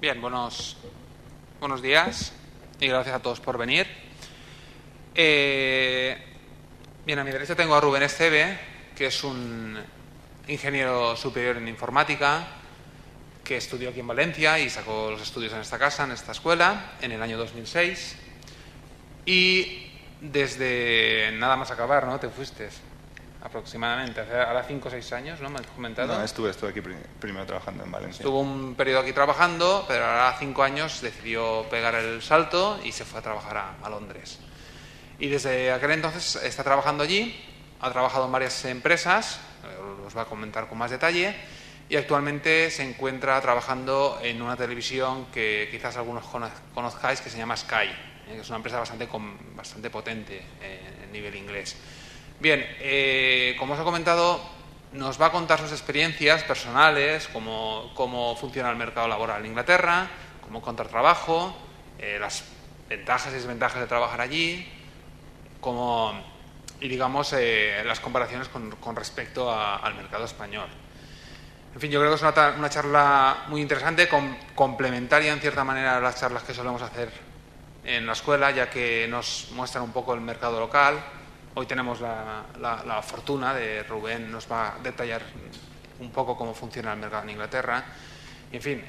Bien, buenos días y gracias a todos por venir. Bien, a mi derecha tengo a Rubén Esteve, que es un ingeniero superior en informática, que estudió aquí en Valencia y sacó los estudios en esta casa, en esta escuela, en el año 2006. Y desde nada más acabar, ¿no? Te fuiste aproximadamente, hace ahora 5 o 6 años, ¿no? Me has comentado. No, estuve aquí primero trabajando en Valencia. Estuvo un periodo aquí trabajando, pero ahora 5 años decidió pegar el salto y se fue a trabajar a Londres. Y desde aquel entonces está trabajando allí, ha trabajado en varias empresas, os va a comentar con más detalle, y actualmente se encuentra trabajando en una televisión que quizás algunos conozcáis, que se llama Sky, que es una empresa bastante potente en nivel inglés. Bien, como os he comentado, nos va a contar sus experiencias personales, cómo funciona el mercado laboral en Inglaterra, cómo encontrar trabajo, las ventajas y desventajas de trabajar allí, y digamos las comparaciones con respecto al mercado español. En fin, yo creo que es una charla muy interesante, complementaria en cierta manera a las charlas que solemos hacer en la escuela, ya que nos muestran un poco el mercado local. Hoy tenemos la fortuna de Rubén, nos va a detallar un poco cómo funciona el mercado en Inglaterra. Y, en fin,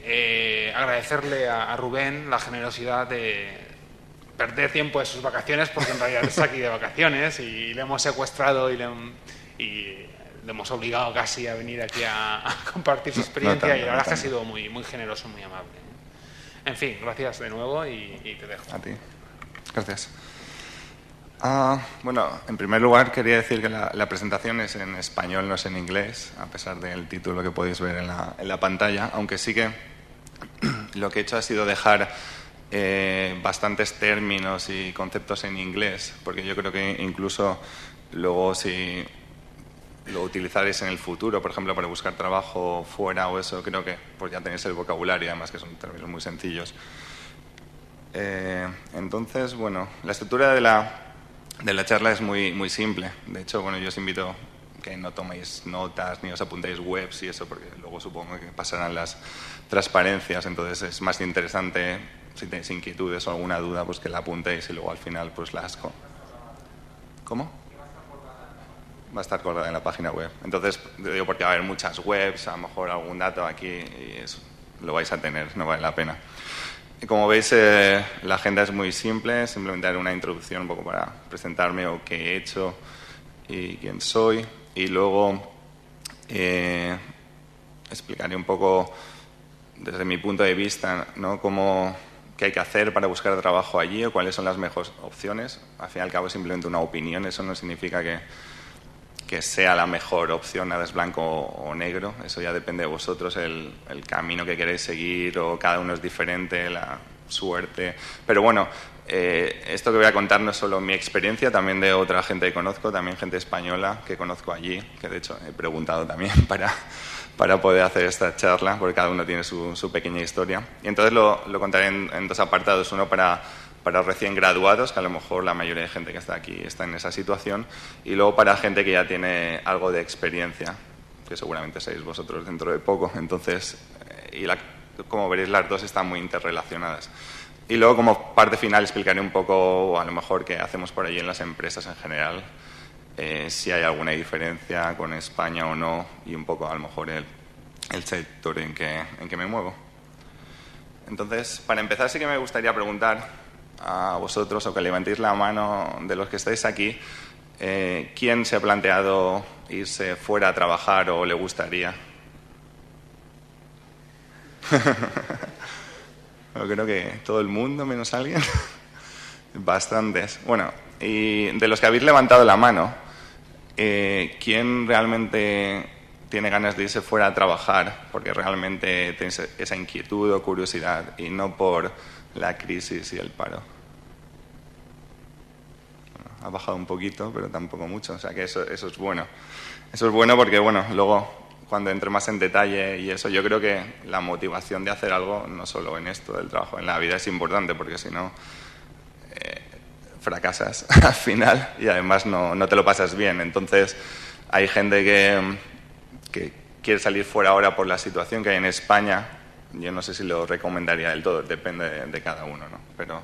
agradecerle a Rubén la generosidad de perder tiempo de sus vacaciones, porque en realidad está aquí de vacaciones y le hemos secuestrado y le hemos obligado casi a venir aquí a compartir su experiencia, y la verdad es que ha sido muy, muy generoso, muy amable. En fin, gracias de nuevo y te dejo. A ti. Gracias. Bueno, en primer lugar quería decir que la presentación es en español, no es en inglés, a pesar del título que podéis ver en la pantalla, aunque sí que lo que he hecho ha sido dejar bastantes términos y conceptos en inglés, porque yo creo que incluso luego si lo utilizaréis en el futuro, por ejemplo, para buscar trabajo fuera o eso, creo que pues ya tenéis el vocabulario, además que son términos muy sencillos. Entonces, bueno, la estructura de la charla es muy, muy simple. De hecho, bueno, yo os invito que no toméis notas ni os apuntéis webs y eso, porque luego supongo que pasarán las transparencias. Entonces es más interesante, si tenéis inquietudes o alguna duda, pues que la apuntéis y luego al final pues las... ¿Cómo? Va a estar colgada en la página web. Entonces, digo, porque va a haber muchas webs, a lo mejor algún dato aquí y eso lo vais a tener, no vale la pena. Y como veis, la agenda es muy simple, simplemente haré una introducción un poco para presentarme o qué he hecho y quién soy. Y luego explicaré un poco, desde mi punto de vista, ¿no?, qué hay que hacer para buscar trabajo allí o cuáles son las mejores opciones. Al fin y al cabo es simplemente una opinión, eso no significa que sea la mejor opción, nada es blanco o negro, eso ya depende de vosotros, el camino que queréis seguir, o cada uno es diferente, la suerte. Pero bueno, esto que voy a contar no es solo mi experiencia, también de otra gente que conozco, también gente española que conozco allí, que de hecho he preguntado también para poder hacer esta charla, porque cada uno tiene su pequeña historia. Y entonces lo contaré en dos apartados, uno para recién graduados, que a lo mejor la mayoría de gente que está aquí está en esa situación, y luego para gente que ya tiene algo de experiencia, que seguramente seréis vosotros dentro de poco. Entonces, como veréis, las dos están muy interrelacionadas. Y luego, como parte final, explicaré un poco, a lo mejor, qué hacemos por allí en las empresas en general, si hay alguna diferencia con España o no, y un poco, a lo mejor, el sector en que me muevo. Entonces, para empezar, sí que me gustaría preguntar a vosotros, o que levantéis la mano de los que estáis aquí, ¿quién se ha planteado irse fuera a trabajar o le gustaría? Yo creo que todo el mundo, menos alguien. Bastantes. Bueno, y de los que habéis levantado la mano, ¿quién realmente tiene ganas de irse fuera a trabajar porque realmente tenéis esa inquietud o curiosidad y no por la crisis y el paro? Bueno, ha bajado un poquito, pero tampoco mucho, o sea que eso es bueno. Eso es bueno porque, bueno, luego cuando entre más en detalle y eso, yo creo que la motivación de hacer algo, no solo en esto del trabajo, en la vida es importante, porque si no fracasas al final y además no te lo pasas bien. Entonces hay gente que quiere salir fuera ahora por la situación que hay en España, yo no sé si lo recomendaría del todo, depende de cada uno, ¿no? Pero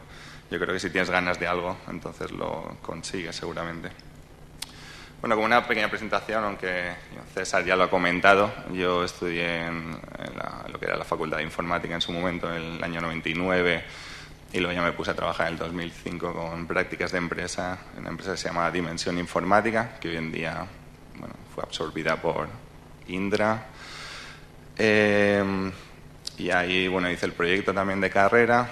yo creo que si tienes ganas de algo, entonces lo consigues seguramente. Bueno, como una pequeña presentación, aunque César ya lo ha comentado, yo estudié en lo que era la Facultad de Informática en su momento, en el año 99, y luego ya me puse a trabajar en el 2005 con prácticas de empresa, en una empresa que se llama Dimensión Informática, que hoy en día fue absorbida por Indra. Y ahí hice el proyecto también de carrera,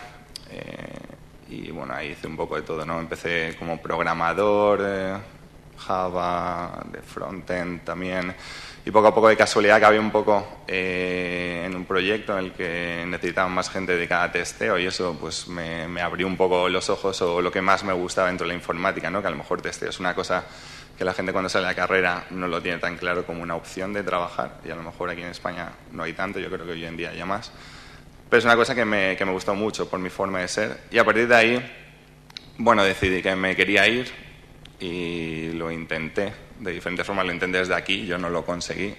y ahí hice un poco de todo, ¿no? Empecé como programador, Java, de frontend también, y poco a poco, de casualidad, que había un poco en un proyecto en el que necesitaban más gente dedicada a testeo, y eso pues me abrió un poco los ojos, o lo que más me gustaba dentro de la informática, ¿no? Que a lo mejor testeo es una cosa que la gente cuando sale de la carrera no lo tiene tan claro como una opción de trabajar, y a lo mejor aquí en España no hay tanto, yo creo que hoy en día hay más, pero es una cosa que me gustó mucho por mi forma de ser, y a partir de ahí decidí que me quería ir, y lo intenté de diferentes formas. Lo intenté desde aquí, yo no lo conseguí,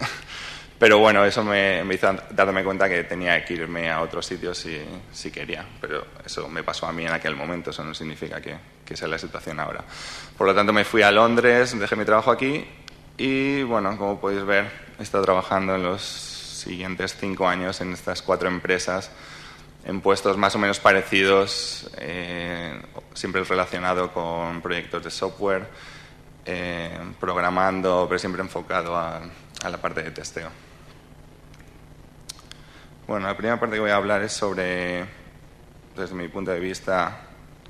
pero eso me hizo darme cuenta que tenía que irme a otros sitios si quería, pero eso me pasó a mí en aquel momento, eso no significa que sea la situación ahora. Por lo tanto, me fui a Londres, dejé mi trabajo aquí y como podéis ver, he estado trabajando en los siguientes 5 años en estas 4 empresas en puestos más o menos parecidos, siempre relacionado con proyectos de software, programando, pero siempre enfocado a la parte de testeo. La primera parte que voy a hablar es sobre, desde mi punto de vista,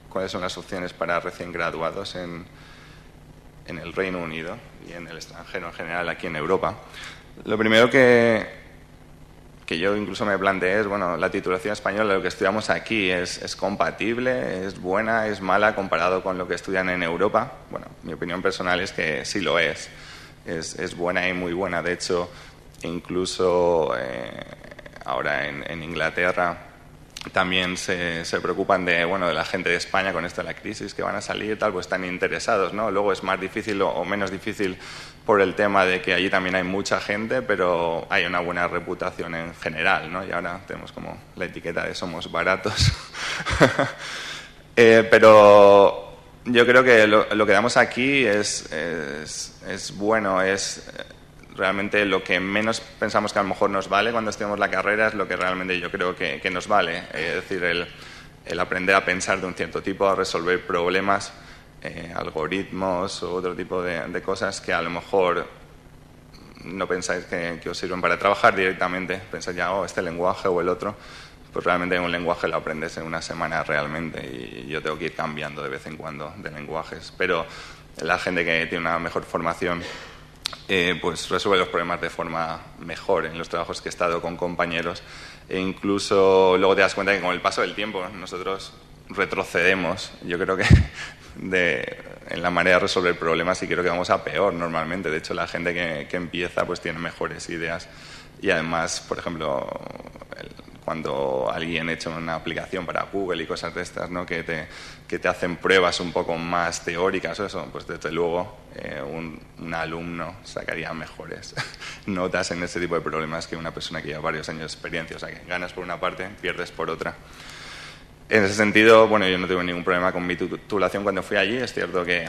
cuáles son las opciones para recién graduados en el Reino Unido y en el extranjero en general, aquí en Europa. Lo primero que yo incluso me planteé es, la titulación española, lo que estudiamos aquí, ¿es compatible, es buena, es mala comparado con lo que estudian en Europa? Mi opinión personal es que sí lo es buena y muy buena. De hecho, incluso ahora en Inglaterra también se preocupan de la gente de España con esto de la crisis, que van a salir, tal, pues están interesados, ¿no? Luego es más difícil o menos difícil por el tema de que allí también hay mucha gente, pero hay una buena reputación en general, ¿no? Y ahora tenemos como la etiqueta de somos baratos. Pero yo creo que lo que damos aquí es bueno, es realmente lo que menos pensamos que a lo mejor nos vale cuando estudiamos la carrera, es lo que realmente yo creo que nos vale. Es decir, el aprender a pensar de un cierto tipo, a resolver problemas, algoritmos o otro tipo de cosas que a lo mejor no pensáis que os sirven para trabajar directamente. Pensáis ya, este lenguaje o el otro. Pues realmente un lenguaje lo aprendes en una semana realmente, y yo tengo que ir cambiando de vez en cuando de lenguajes. Pero la gente que tiene una mejor formación pues resuelve los problemas de forma mejor en los trabajos que he estado con compañeros, e incluso luego te das cuenta que con el paso del tiempo nosotros retrocedemos, yo creo que en la manera de resolver problemas, y creo que vamos a peor normalmente. De hecho, la gente que empieza pues tiene mejores ideas, y además, por ejemplo, cuando alguien echa una aplicación para Google y cosas de estas, ¿no? que te hacen pruebas un poco más teóricas o eso, pues desde luego un alumno sacaría mejores notas en ese tipo de problemas que una persona que lleva varios años de experiencia. O sea, que ganas por una parte, pierdes por otra. En ese sentido, yo no tuve ningún problema con mi titulación cuando fui allí. Es cierto que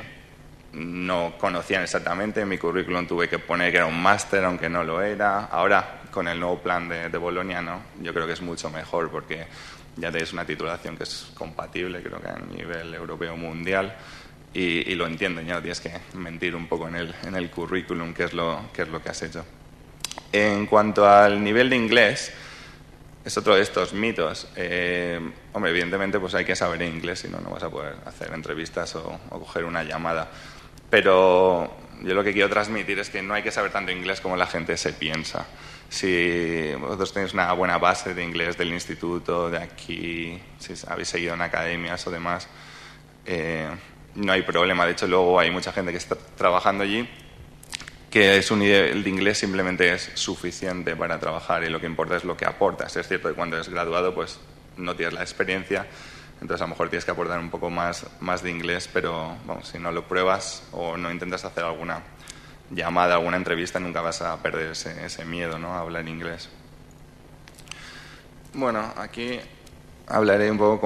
no conocían exactamente, en mi currículum tuve que poner que era un máster, aunque no lo era. Ahora, con el nuevo plan de Bolonia, ¿no? Yo creo que es mucho mejor, porque ya tenéis una titulación que es compatible, creo que a nivel europeo mundial, y lo entienden, ya no tienes que mentir un poco en el currículum qué es lo que has hecho. En cuanto al nivel de inglés, es otro de estos mitos. Evidentemente pues hay que saber inglés, si no, no vas a poder hacer entrevistas o coger una llamada. Pero yo lo que quiero transmitir es que no hay que saber tanto inglés como la gente se piensa. Si vosotros tenéis una buena base de inglés del instituto, de aquí, si habéis seguido en academias o demás, no hay problema. De hecho, luego hay mucha gente que está trabajando allí que su nivel de inglés simplemente es suficiente para trabajar, y lo que importa es lo que aportas. Es cierto que cuando eres graduado pues no tienes la experiencia, entonces a lo mejor tienes que aportar un poco más de inglés, pero si no lo pruebas o no intentas hacer alguna llamada, alguna entrevista, nunca vas a perder ese miedo, ¿no?, a hablar inglés. Bueno, aquí hablaré un poco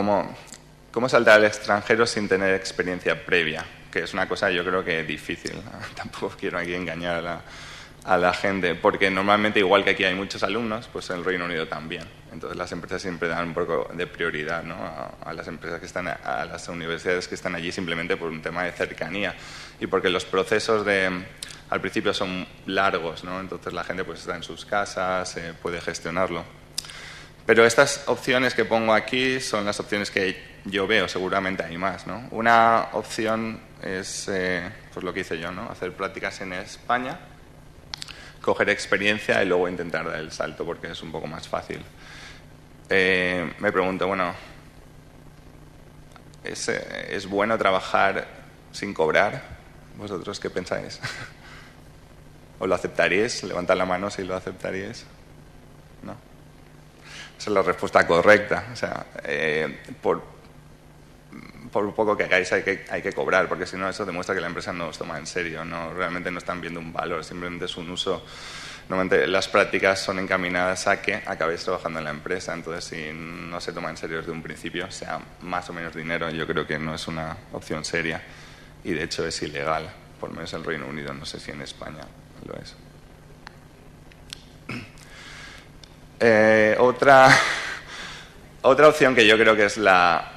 cómo saltar al extranjero sin tener experiencia previa, que es una cosa yo creo que difícil. Tampoco quiero aquí engañar a la gente, porque normalmente, igual que aquí hay muchos alumnos, pues en el Reino Unido también. Entonces las empresas siempre dan un poco de prioridad, ¿no?, a las empresas que están, a las universidades que están allí, simplemente por un tema de cercanía y porque los procesos al principio son largos, ¿no? Entonces la gente pues está en sus casas, puede gestionarlo. Pero estas opciones que pongo aquí son las opciones que yo veo, seguramente hay más, ¿no? Una opción es pues lo que hice yo, ¿no?, hacer prácticas en España, coger experiencia y luego intentar dar el salto porque es un poco más fácil. Me pregunto, bueno, ¿es bueno trabajar sin cobrar? ¿Vosotros qué pensáis? ¿O lo aceptaríais? Levantad la mano si lo aceptaríais. ¿No? Esa es la respuesta correcta. O sea, por poco que hagáis hay que cobrar, porque si no eso demuestra que la empresa no os toma en serio, no, realmente no están viendo un valor, simplemente es un uso. Normalmente las prácticas son encaminadas a que acabéis trabajando en la empresa, entonces si no se toma en serio desde un principio, sea más o menos dinero, yo creo que no es una opción seria y de hecho es ilegal, por lo menos en el Reino Unido, no sé si en España lo es. Otra opción que yo creo que es la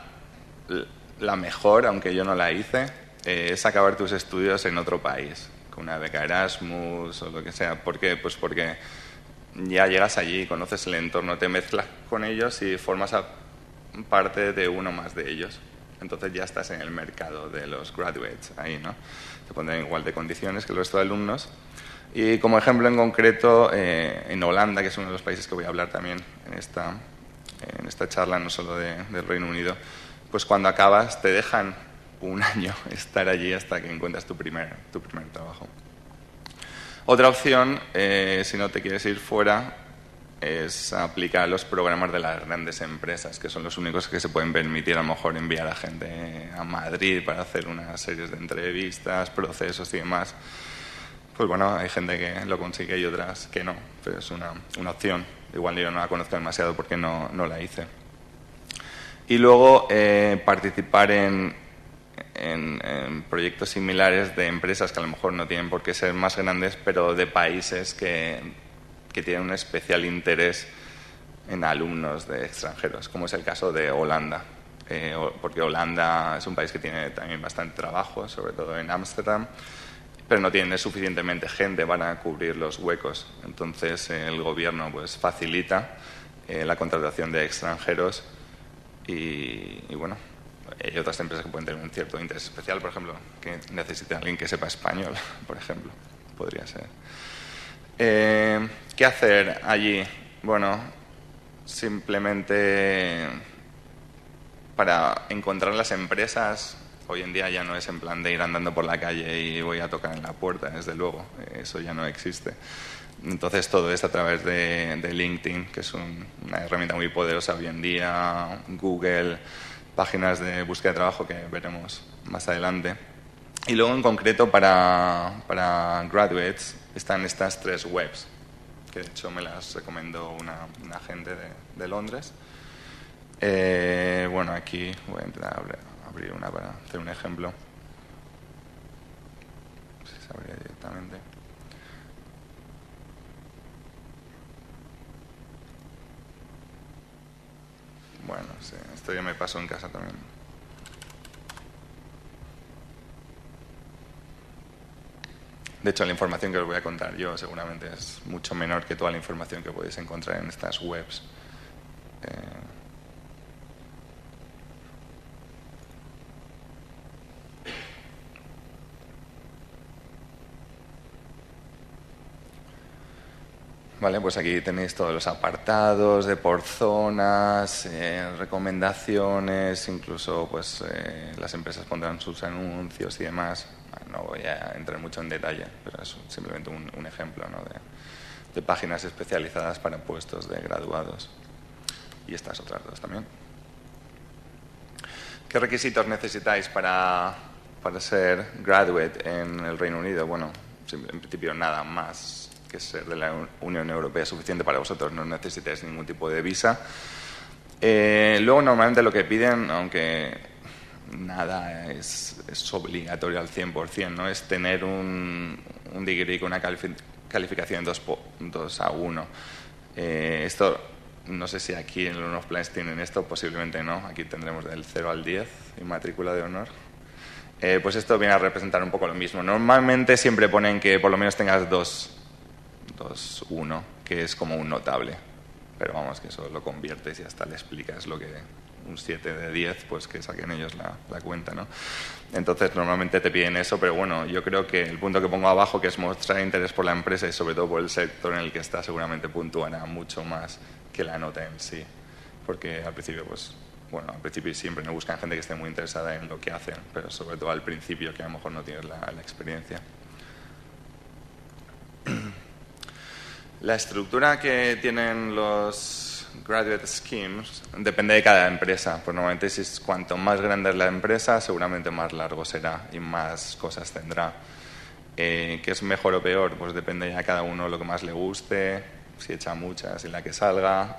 mejor, aunque yo no la hice, es acabar tus estudios en otro país, con una beca Erasmus o lo que sea. ¿Por qué? Pues porque ya llegas allí, conoces el entorno, te mezclas con ellos y formas parte de uno más de ellos. Entonces ya estás en el mercado de los graduates ahí, ¿no? Te pondrán igual de condiciones que el resto de alumnos. Y como ejemplo en concreto, en Holanda, que es uno de los países que voy a hablar también en esta charla, no solo del Reino Unido, pues cuando acabas te dejan un año estar allí hasta que encuentras tu primer trabajo. Otra opción, si no te quieres ir fuera, es aplicar los programas de las grandes empresas, que son los únicos que se pueden permitir a lo mejor enviar a gente a Madrid para hacer unas series de entrevistas, procesos y demás. Pues bueno, hay gente que lo consigue y otras que no, pero es una opción. Igual yo no la conozco demasiado porque no la hice. Y luego participar en proyectos similares de empresas que a lo mejor no tienen por qué ser más grandes, pero de países que tienen un especial interés en alumnos de extranjeros, como es el caso de Holanda. Porque Holanda es un país que tiene también bastante trabajo, sobre todo en Ámsterdam, pero no tiene suficientemente gente para cubrir los huecos. Entonces el gobierno pues facilita la contratación de extranjeros y bueno, hay otras empresas que pueden tener un cierto interés especial, por ejemplo, que necesite a alguien que sepa español, por ejemplo, podría ser. ¿Qué hacer allí? Bueno, simplemente para encontrar las empresas, hoy en día ya no es en plan de ir andando por la calle y voy a tocar en la puerta, desde luego, eso ya no existe. Entonces todo es a través de LinkedIn, que es una herramienta muy poderosa hoy en día, Google, páginas de búsqueda de trabajo que veremos más adelante. Y luego en concreto para graduates están estas 3 webs, que de hecho me las recomendó una agente de Londres. Bueno, aquí voy a intentar abrir una para hacer un ejemplo. No sé si se abrirá directamente. Bueno, sí, esto ya me pasó en casa también. De hecho, la información que os voy a contar yo seguramente es mucho menor que toda la información que podéis encontrar en estas webs. Vale, pues aquí tenéis todos los apartados de por zonas, recomendaciones, incluso pues las empresas pondrán sus anuncios y demás. No voy a entrar mucho en detalle, pero es simplemente un ejemplo, ¿no?, de páginas especializadas para puestos de graduados. Y estas otras 2 también. ¿Qué requisitos necesitáis para ser graduate en el Reino Unido? Bueno, en principio nada más que ser de la Unión Europea es suficiente para vosotros, no necesitáis ningún tipo de visa. Luego, normalmente lo que piden, aunque nada es obligatorio al 100%, ¿no? Es tener un degree con una calificación 2A1. Esto, no sé si aquí en los planes tienen esto, posiblemente no. Aquí tendremos del 0 al 10 y matrícula de honor. Pues esto viene a representar un poco lo mismo. Normalmente siempre ponen que por lo menos tengas 2.1, que es como un notable. Pero vamos, que eso lo conviertes y hasta le explicas lo que un 7 de 10, pues que saquen ellos la cuenta, ¿no? Entonces, normalmente te piden eso, pero bueno, yo creo que el punto que pongo abajo, que es mostrar interés por la empresa y sobre todo por el sector en el que está, seguramente puntuará mucho más que la nota en sí. Porque al principio, pues, bueno, al principio siempre no buscan gente que esté muy interesada en lo que hacen, pero sobre todo al principio, que a lo mejor no tienes la experiencia. La estructura que tienen los graduate schemes depende de cada empresa. Pues normalmente cuanto más grande es la empresa, seguramente más largo será y más cosas tendrá. ¿Qué es mejor o peor? Pues depende ya de cada uno lo que más le guste, si echa muchas, si la que salga.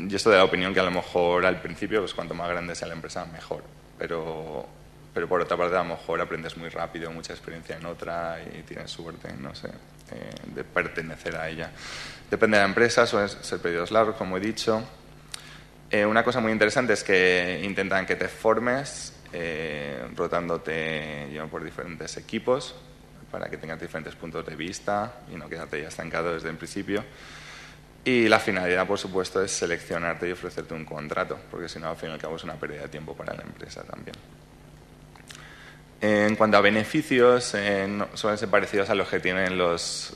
Yo estoy de la opinión que a lo mejor al principio, pues cuanto más grande sea la empresa, mejor. Pero por otra parte, a lo mejor aprendes muy rápido, mucha experiencia en otra y tienes suerte, no sé, de pertenecer a ella. Depende de la empresa, suelen ser periodos largos, como he dicho. Una cosa muy interesante es que intentan que te formes rotándote por diferentes equipos para que tengas diferentes puntos de vista y no quedarte ya estancado desde el principio. Y la finalidad, por supuesto, es seleccionarte y ofrecerte un contrato, porque si no, al fin y al cabo es una pérdida de tiempo para la empresa también. En cuanto a beneficios, suelen ser parecidos a los que tienen los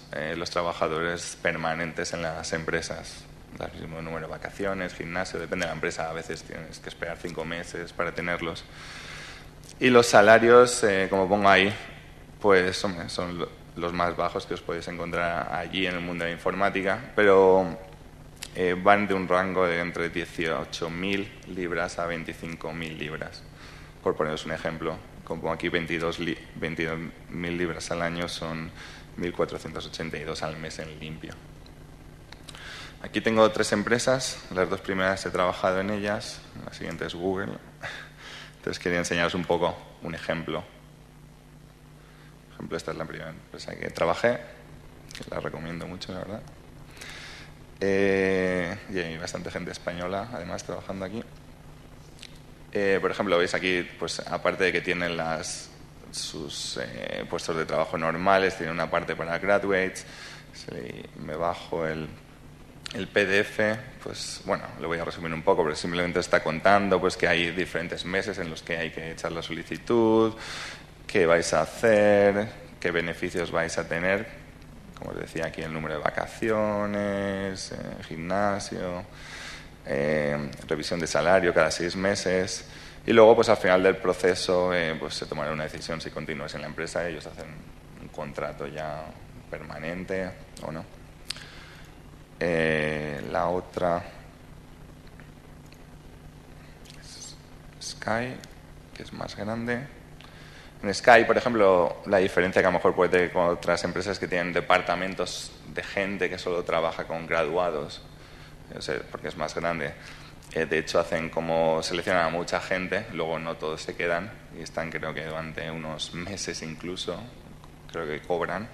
trabajadores permanentes en las empresas. El mismo número de vacaciones, gimnasio, depende de la empresa. A veces tienes que esperar 5 meses para tenerlos. Y los salarios, como pongo ahí, pues son los más bajos que os podéis encontrar allí en el mundo de la informática, pero van de un rango de entre 18.000 libras a 25.000 libras. Por poneros un ejemplo, como aquí 22.000 libras al año son 1.482 al mes en limpio. Aquí tengo 3 empresas, las 2 primeras he trabajado en ellas, la siguiente es Google. Entonces quería enseñaros un poco un ejemplo. Por ejemplo, esta es la primera empresa que trabajé, que la recomiendo mucho, la verdad. Y hay bastante gente española, además, trabajando aquí. Por ejemplo, veis aquí, pues aparte de que tienen sus puestos de trabajo normales, tienen una parte para graduates. Si me bajo el PDF, pues bueno, lo voy a resumir un poco, pero simplemente está contando pues que hay diferentes meses en los que hay que echar la solicitud, qué vais a hacer, qué beneficios vais a tener, como os decía aquí, el número de vacaciones, gimnasio, revisión de salario cada 6 meses, y luego pues al final del proceso pues se tomará una decisión si continúas en la empresa. Ellos hacen un contrato ya permanente o no. La otra es Sky, que es más grande. En Sky, por ejemplo, la diferencia que a lo mejor puede tener con otras empresas que tienen departamentos de gente que solo trabaja con graduados, porque es más grande. De hecho, hacen como seleccionan a mucha gente, luego no todos se quedan y están, creo que durante unos meses incluso, creo que cobran.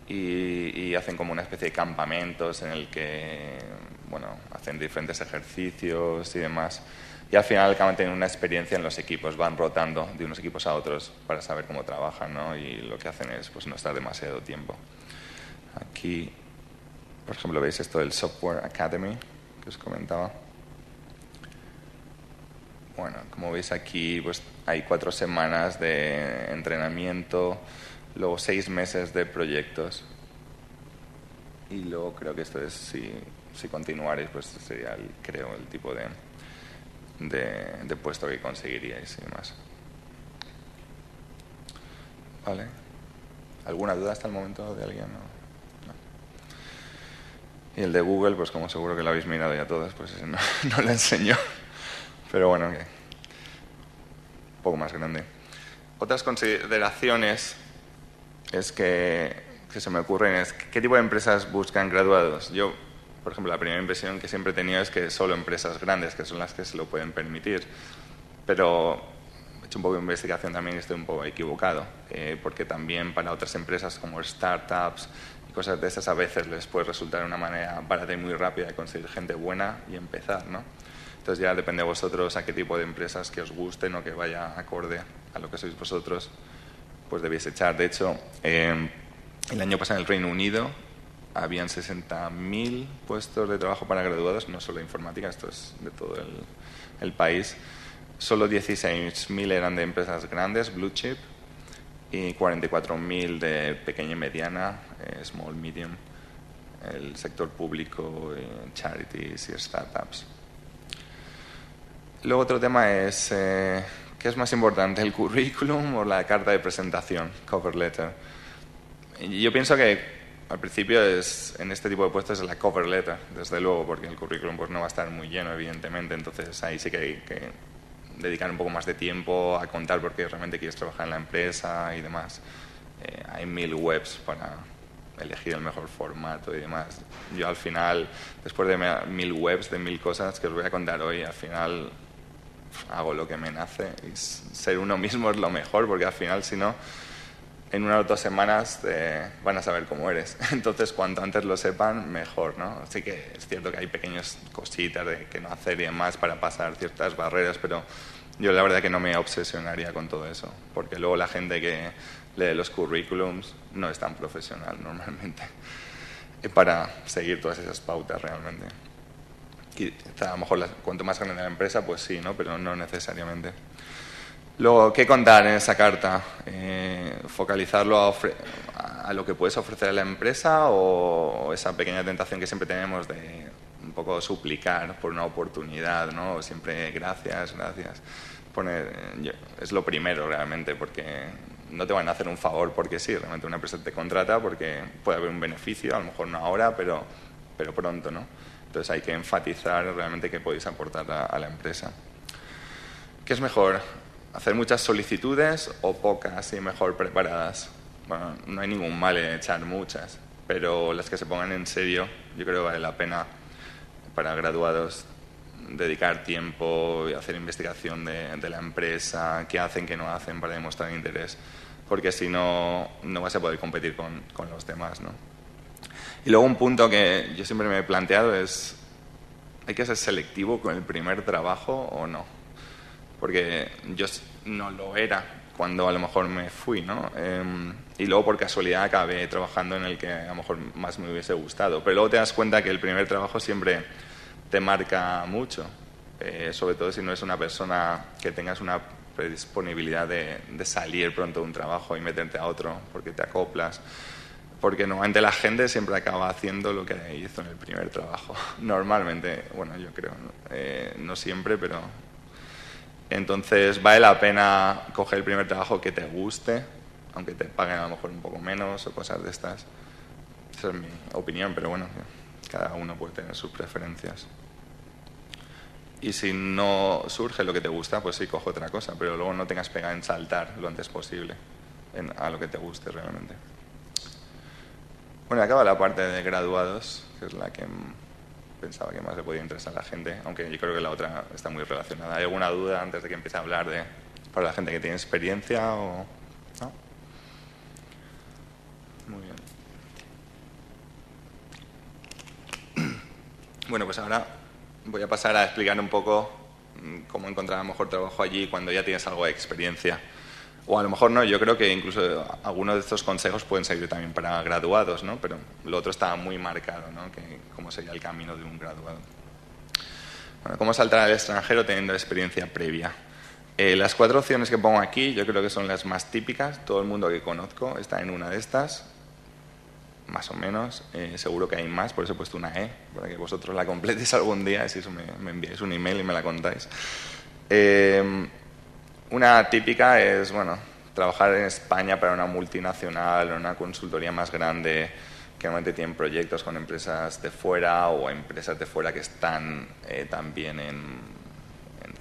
Y hacen como una especie de campamentos en el que, bueno, hacen diferentes ejercicios y demás. Y al final acaban teniendo una experiencia en los equipos, van rotando de unos equipos a otros para saber cómo trabajan, ¿no? Y lo que hacen es pues no estar demasiado tiempo. Aquí, por ejemplo, veis esto del Software Academy que os comentaba. Bueno, como veis aquí, pues hay 4 semanas de entrenamiento, luego 6 meses de proyectos. Y luego creo que esto es, si continuaréis, pues sería, creo, el tipo de puesto que conseguiríais y demás. ¿Vale? ¿Alguna duda hasta el momento de alguien? No. Y el de Google, pues como seguro que lo habéis mirado ya todos, pues ese no lo enseño. Pero bueno, un poco más grande. Otras consideraciones es que que se me ocurren es ¿qué tipo de empresas buscan graduados? Yo, por ejemplo, la primera impresión que siempre he tenido es que solo empresas grandes, que son las que se lo pueden permitir. Pero he hecho un poco de investigación también y estoy un poco equivocado, porque también para otras empresas como startups y cosas de esas a veces les puede resultar una manera barata y muy rápida de conseguir gente buena y empezar, ¿no? Entonces ya depende de vosotros a qué tipo de empresas que os gusten o que vaya acorde a lo que sois vosotros, pues debéis echar. De hecho, el año pasado en el Reino Unido habían 60.000 puestos de trabajo para graduados, no solo de informática, esto es de todo el país. Solo 16.000 eran de empresas grandes, blue chip, y 44.000 de pequeña y mediana, small, medium, el sector público, charities y startups. Luego otro tema es, ¿qué es más importante, el currículum o la carta de presentación, cover letter? Yo pienso que al principio en este tipo de puestos es la cover letter, desde luego, porque el currículum pues no va a estar muy lleno, evidentemente, entonces ahí sí que hay que dedicar un poco más de tiempo a contar por qué realmente quieres trabajar en la empresa y demás. Hay 1000 webs para elegir el mejor formato y demás. Yo al final, después de 1000 webs, de 1000 cosas que os voy a contar hoy, al final hago lo que me nace y ser uno mismo es lo mejor, porque al final si no, en 1 o 2 semanas van a saber cómo eres. Entonces, cuanto antes lo sepan, mejor, ¿no? Así que es cierto que hay pequeñas cositas de que no hacer y demás para pasar ciertas barreras, pero yo la verdad que no me obsesionaría con todo eso, porque luego la gente que lee los currículums no es tan profesional normalmente para seguir todas esas pautas realmente. Quizá a lo mejor cuanto más grande la empresa, pues sí, ¿no? Pero no necesariamente. Luego, ¿qué contar en esa carta? ¿Focalizarlo a lo que puedes ofrecer a la empresa o esa pequeña tentación que siempre tenemos de un poco suplicar por una oportunidad, ¿no? Siempre gracias, gracias. Es lo primero realmente, porque no te van a hacer un favor porque sí, realmente una empresa te contrata porque puede haber un beneficio, a lo mejor no ahora, pero pronto, ¿no? Entonces hay que enfatizar realmente qué podéis aportar a la empresa. ¿Qué es mejor? ¿Hacer muchas solicitudes o pocas y mejor preparadas? Bueno, no hay ningún mal en echar muchas, pero las que se pongan en serio, yo creo que vale la pena para graduados dedicar tiempo y hacer investigación de la empresa, qué hacen, qué no hacen para demostrar interés, porque si no, no vas a poder competir con los demás, ¿no? Y luego un punto que yo siempre me he planteado es, ¿hay que ser selectivo con el primer trabajo o no? Porque yo no lo era cuando a lo mejor me fui, ¿no? Y luego por casualidad acabé trabajando en el que a lo mejor más me hubiese gustado. Pero luego te das cuenta que el primer trabajo siempre te marca mucho, sobre todo si no eres una persona que tengas una predisponibilidad de salir pronto de un trabajo y meterte a otro porque te acoplas. Porque normalmente la gente siempre acaba haciendo lo que hizo en el primer trabajo. Normalmente, bueno, yo creo, no siempre, pero... Entonces vale la pena coger el primer trabajo que te guste, aunque te paguen a lo mejor un poco menos o cosas de estas. Esa es mi opinión, pero bueno, cada uno puede tener sus preferencias. Y si no surge lo que te gusta, pues sí, coge otra cosa, pero luego no tengas pega en saltar lo antes posible a lo que te guste realmente. Bueno, acaba la parte de graduados, que es la que pensaba que más le podía interesar a la gente, aunque yo creo que la otra está muy relacionada. ¿Hay alguna duda antes de que empiece a hablar para la gente que tiene experiencia o no? Muy bien. Bueno, pues ahora voy a pasar a explicar un poco cómo encontrar a lo mejor trabajo allí cuando ya tienes algo de experiencia. O a lo mejor no, yo creo que incluso algunos de estos consejos pueden servir también para graduados, ¿no? Pero lo otro está muy marcado, ¿no? Que cómo sería el camino de un graduado. Bueno, ¿cómo saltar al extranjero teniendo experiencia previa? Las 4 opciones que pongo aquí yo creo que son las más típicas. Todo el mundo que conozco está en una de estas, más o menos. Seguro que hay más, por eso he puesto una E, para que vosotros la completéis algún día, si eso me enviáis un email y me la contáis. Una típica es, bueno, trabajar en España para una multinacional o una consultoría más grande que normalmente tienen proyectos con empresas de fuera o empresas de fuera que están también en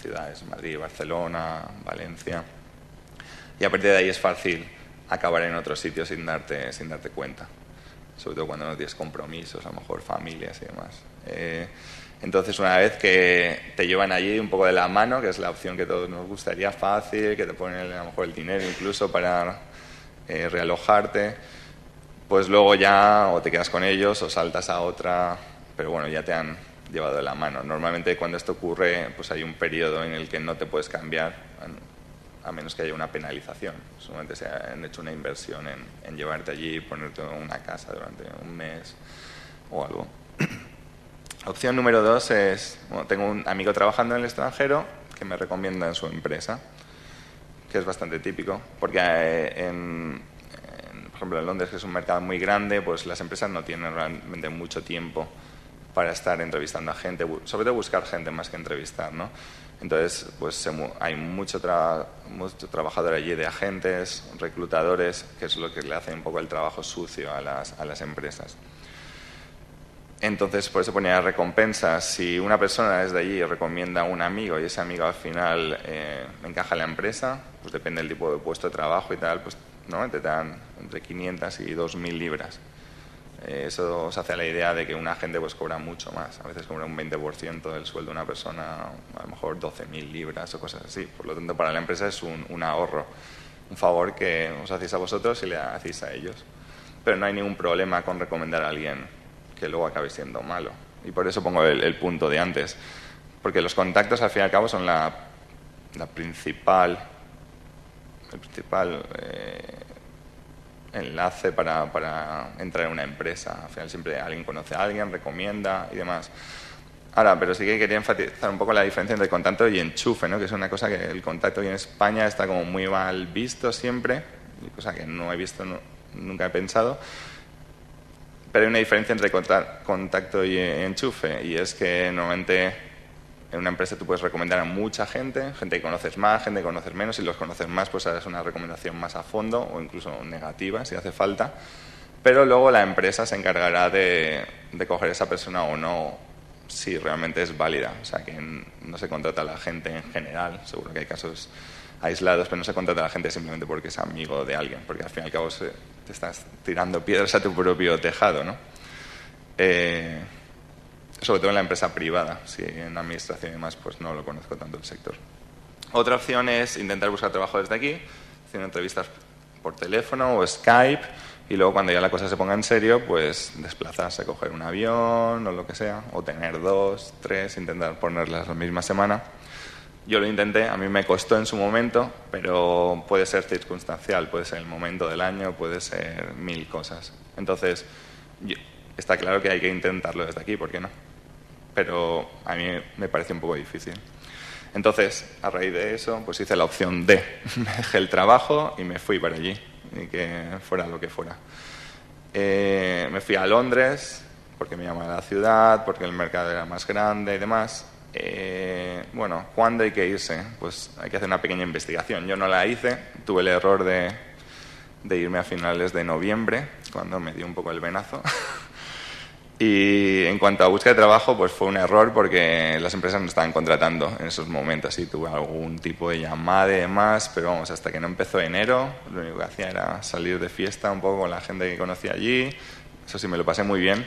ciudades, Madrid, Barcelona, Valencia. Y a partir de ahí es fácil acabar en otro sitio sin darte cuenta. Sobre todo cuando no tienes compromisos, a lo mejor familias y demás. Entonces, una vez que te llevan allí un poco de la mano, que es la opción que todos nos gustaría, fácil, que te ponen a lo mejor el dinero incluso para realojarte, pues luego ya o te quedas con ellos o saltas a otra, pero bueno, ya te han llevado de la mano. Normalmente cuando esto ocurre, pues hay un periodo en el que no te puedes cambiar, a menos que haya una penalización. Solamente se han hecho una inversión en llevarte allí y ponerte una casa durante un mes o algo. Opción número 2 es, bueno, tengo un amigo trabajando en el extranjero que me recomienda en su empresa, que es bastante típico, porque por ejemplo en Londres, que es un mercado muy grande, pues las empresas no tienen realmente mucho tiempo para estar entrevistando a gente, sobre todo buscar gente más que entrevistar, ¿no? Entonces, pues hay mucho trabajador allí de agentes, reclutadores, que es lo que le hace un poco el trabajo sucio a las empresas. Entonces, por eso ponía recompensas. Si una persona desde allí recomienda a un amigo y ese amigo al final encaja en la empresa, pues depende del tipo de puesto de trabajo y tal, pues ¿no? Te dan entre 500 y 2.000 libras. Eso os hace la idea de que un agente pues cobra mucho más. A veces cobra un 20% del sueldo de una persona, a lo mejor 12.000 libras o cosas así. Por lo tanto, para la empresa es un ahorro, un favor que os hacéis a vosotros y le hacéis a ellos. Pero no hay ningún problema con recomendar a alguien que luego acabe siendo malo. Y por eso pongo el punto de antes. Porque los contactos, al fin y al cabo, son el principal enlace para entrar en una empresa. Al final siempre alguien conoce a alguien, recomienda y demás. Ahora, pero sí que quería enfatizar un poco la diferencia entre contacto y enchufe, ¿no? Que es una cosa que el contacto aquí en España está como muy mal visto siempre, cosa que no he visto, nunca he pensado. Pero hay una diferencia entre contacto y enchufe, y es que normalmente en una empresa tú puedes recomendar a mucha gente que conoces más, gente que conoces menos, y los conoces más pues harás una recomendación más a fondo o incluso negativa si hace falta, pero luego la empresa se encargará de coger a esa persona o no, si realmente es válida. O sea, que no se contrata a la gente en general, seguro que hay casos aislados, pero no se contrata a la gente simplemente porque es amigo de alguien, porque al fin y al cabo te estás tirando piedras a tu propio tejado, ¿no? Sobre todo en la empresa privada. Si en administración y demás, pues no lo conozco tanto el sector. Otra opción es intentar buscar trabajo desde aquí, haciendo entrevistas por teléfono o Skype, y luego cuando ya la cosa se ponga en serio, pues desplazarse, coger un avión o lo que sea, o tener 2, 3, intentar ponerlas la misma semana. Yo lo intenté, a mí me costó en su momento, pero puede ser circunstancial, puede ser el momento del año, puede ser 1000 cosas. Entonces, está claro que hay que intentarlo desde aquí, ¿por qué no? Pero a mí me parece un poco difícil. Entonces, a raíz de eso, pues hice la opción D. Me dejé el trabajo y me fui para allí, y que fuera lo que fuera. Me fui a Londres, porque me llamaba la ciudad, porque el mercado era más grande y demás. Bueno, ¿cuándo hay que irse? Pues hay que hacer una pequeña investigación. Yo no la hice, tuve el error de irme a finales de noviembre, cuando me dio un poco el venazo. Y en cuanto a búsqueda de trabajo, pues fue un error porque las empresas no estaban contratando en esos momentos. Sí, tuve algún tipo de llamada y demás, pero vamos, hasta que no empezó enero, lo único que hacía era salir de fiesta un poco con la gente que conocía allí. Eso sí, me lo pasé muy bien,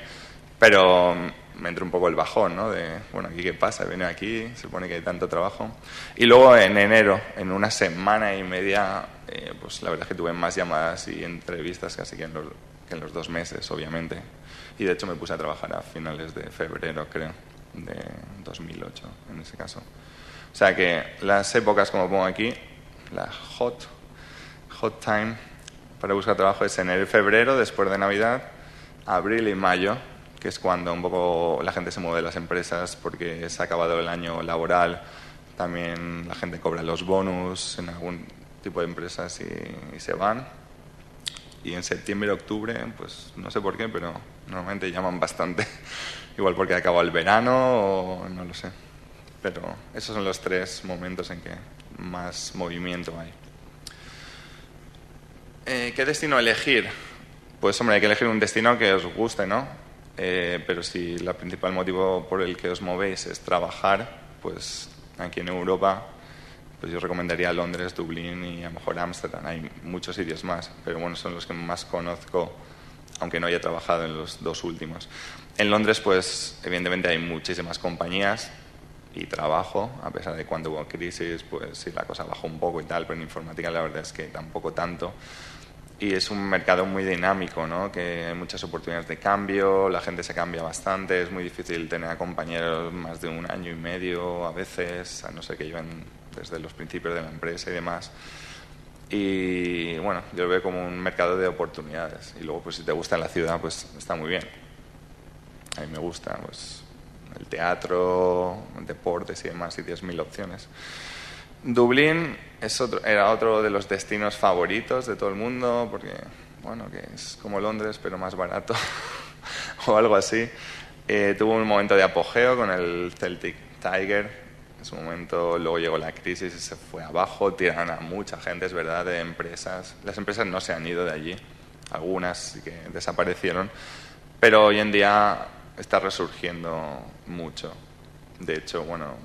pero me entró un poco el bajón, ¿no? De, bueno, ¿aquí qué pasa? Viene aquí, se supone que hay tanto trabajo. Y luego en enero, en una semana y media, pues la verdad es que tuve más llamadas y entrevistas casi que en los 2 meses, obviamente. Y de hecho me puse a trabajar a finales de febrero, creo, de 2008, en ese caso. O sea que las épocas, como pongo aquí, la hot time para buscar trabajo es enero y febrero, después de Navidad, abril y mayo, que es cuando un poco la gente se mueve de las empresas porque se ha acabado el año laboral, también la gente cobra los bonus en algún tipo de empresas y se van. Y en septiembre, octubre, pues no sé por qué, pero normalmente llaman bastante. Igual porque acaba el verano o no lo sé. Pero esos son los 3 momentos en que más movimiento hay. ¿Qué destino elegir? Pues hombre, hay que elegir un destino que os guste, ¿no? Pero si el principal motivo por el que os movéis es trabajar, pues aquí en Europa pues yo recomendaría Londres, Dublín y a lo mejor Ámsterdam. Hay muchos sitios más, pero bueno, son los que más conozco, aunque no haya trabajado en los dos últimos. En Londres, pues evidentemente hay muchísimas compañías y trabajo, a pesar de cuando hubo crisis, pues sí, la cosa bajó un poco y tal, pero en informática la verdad es que tampoco tanto. Y es un mercado muy dinámico, ¿no? Que hay muchas oportunidades de cambio, la gente se cambia bastante, es muy difícil tener a compañeros más de 1 año y medio a veces, a no ser que lleven desde los principios de la empresa y demás. Y bueno, yo lo veo como un mercado de oportunidades. Y luego, pues si te gusta la ciudad, pues está muy bien. A mí me gusta, pues el teatro, deportes y demás, y tienes 1000 opciones. Dublín era otro de los destinos favoritos de todo el mundo, porque, bueno, que es como Londres, pero más barato, o algo así. Tuvo un momento de apogeo con el Celtic Tiger. En su momento, luego llegó la crisis y se fue abajo, tiraron a mucha gente, es verdad, de empresas. Las empresas no se han ido de allí, algunas sí que desaparecieron, pero hoy en día está resurgiendo mucho. De hecho, bueno,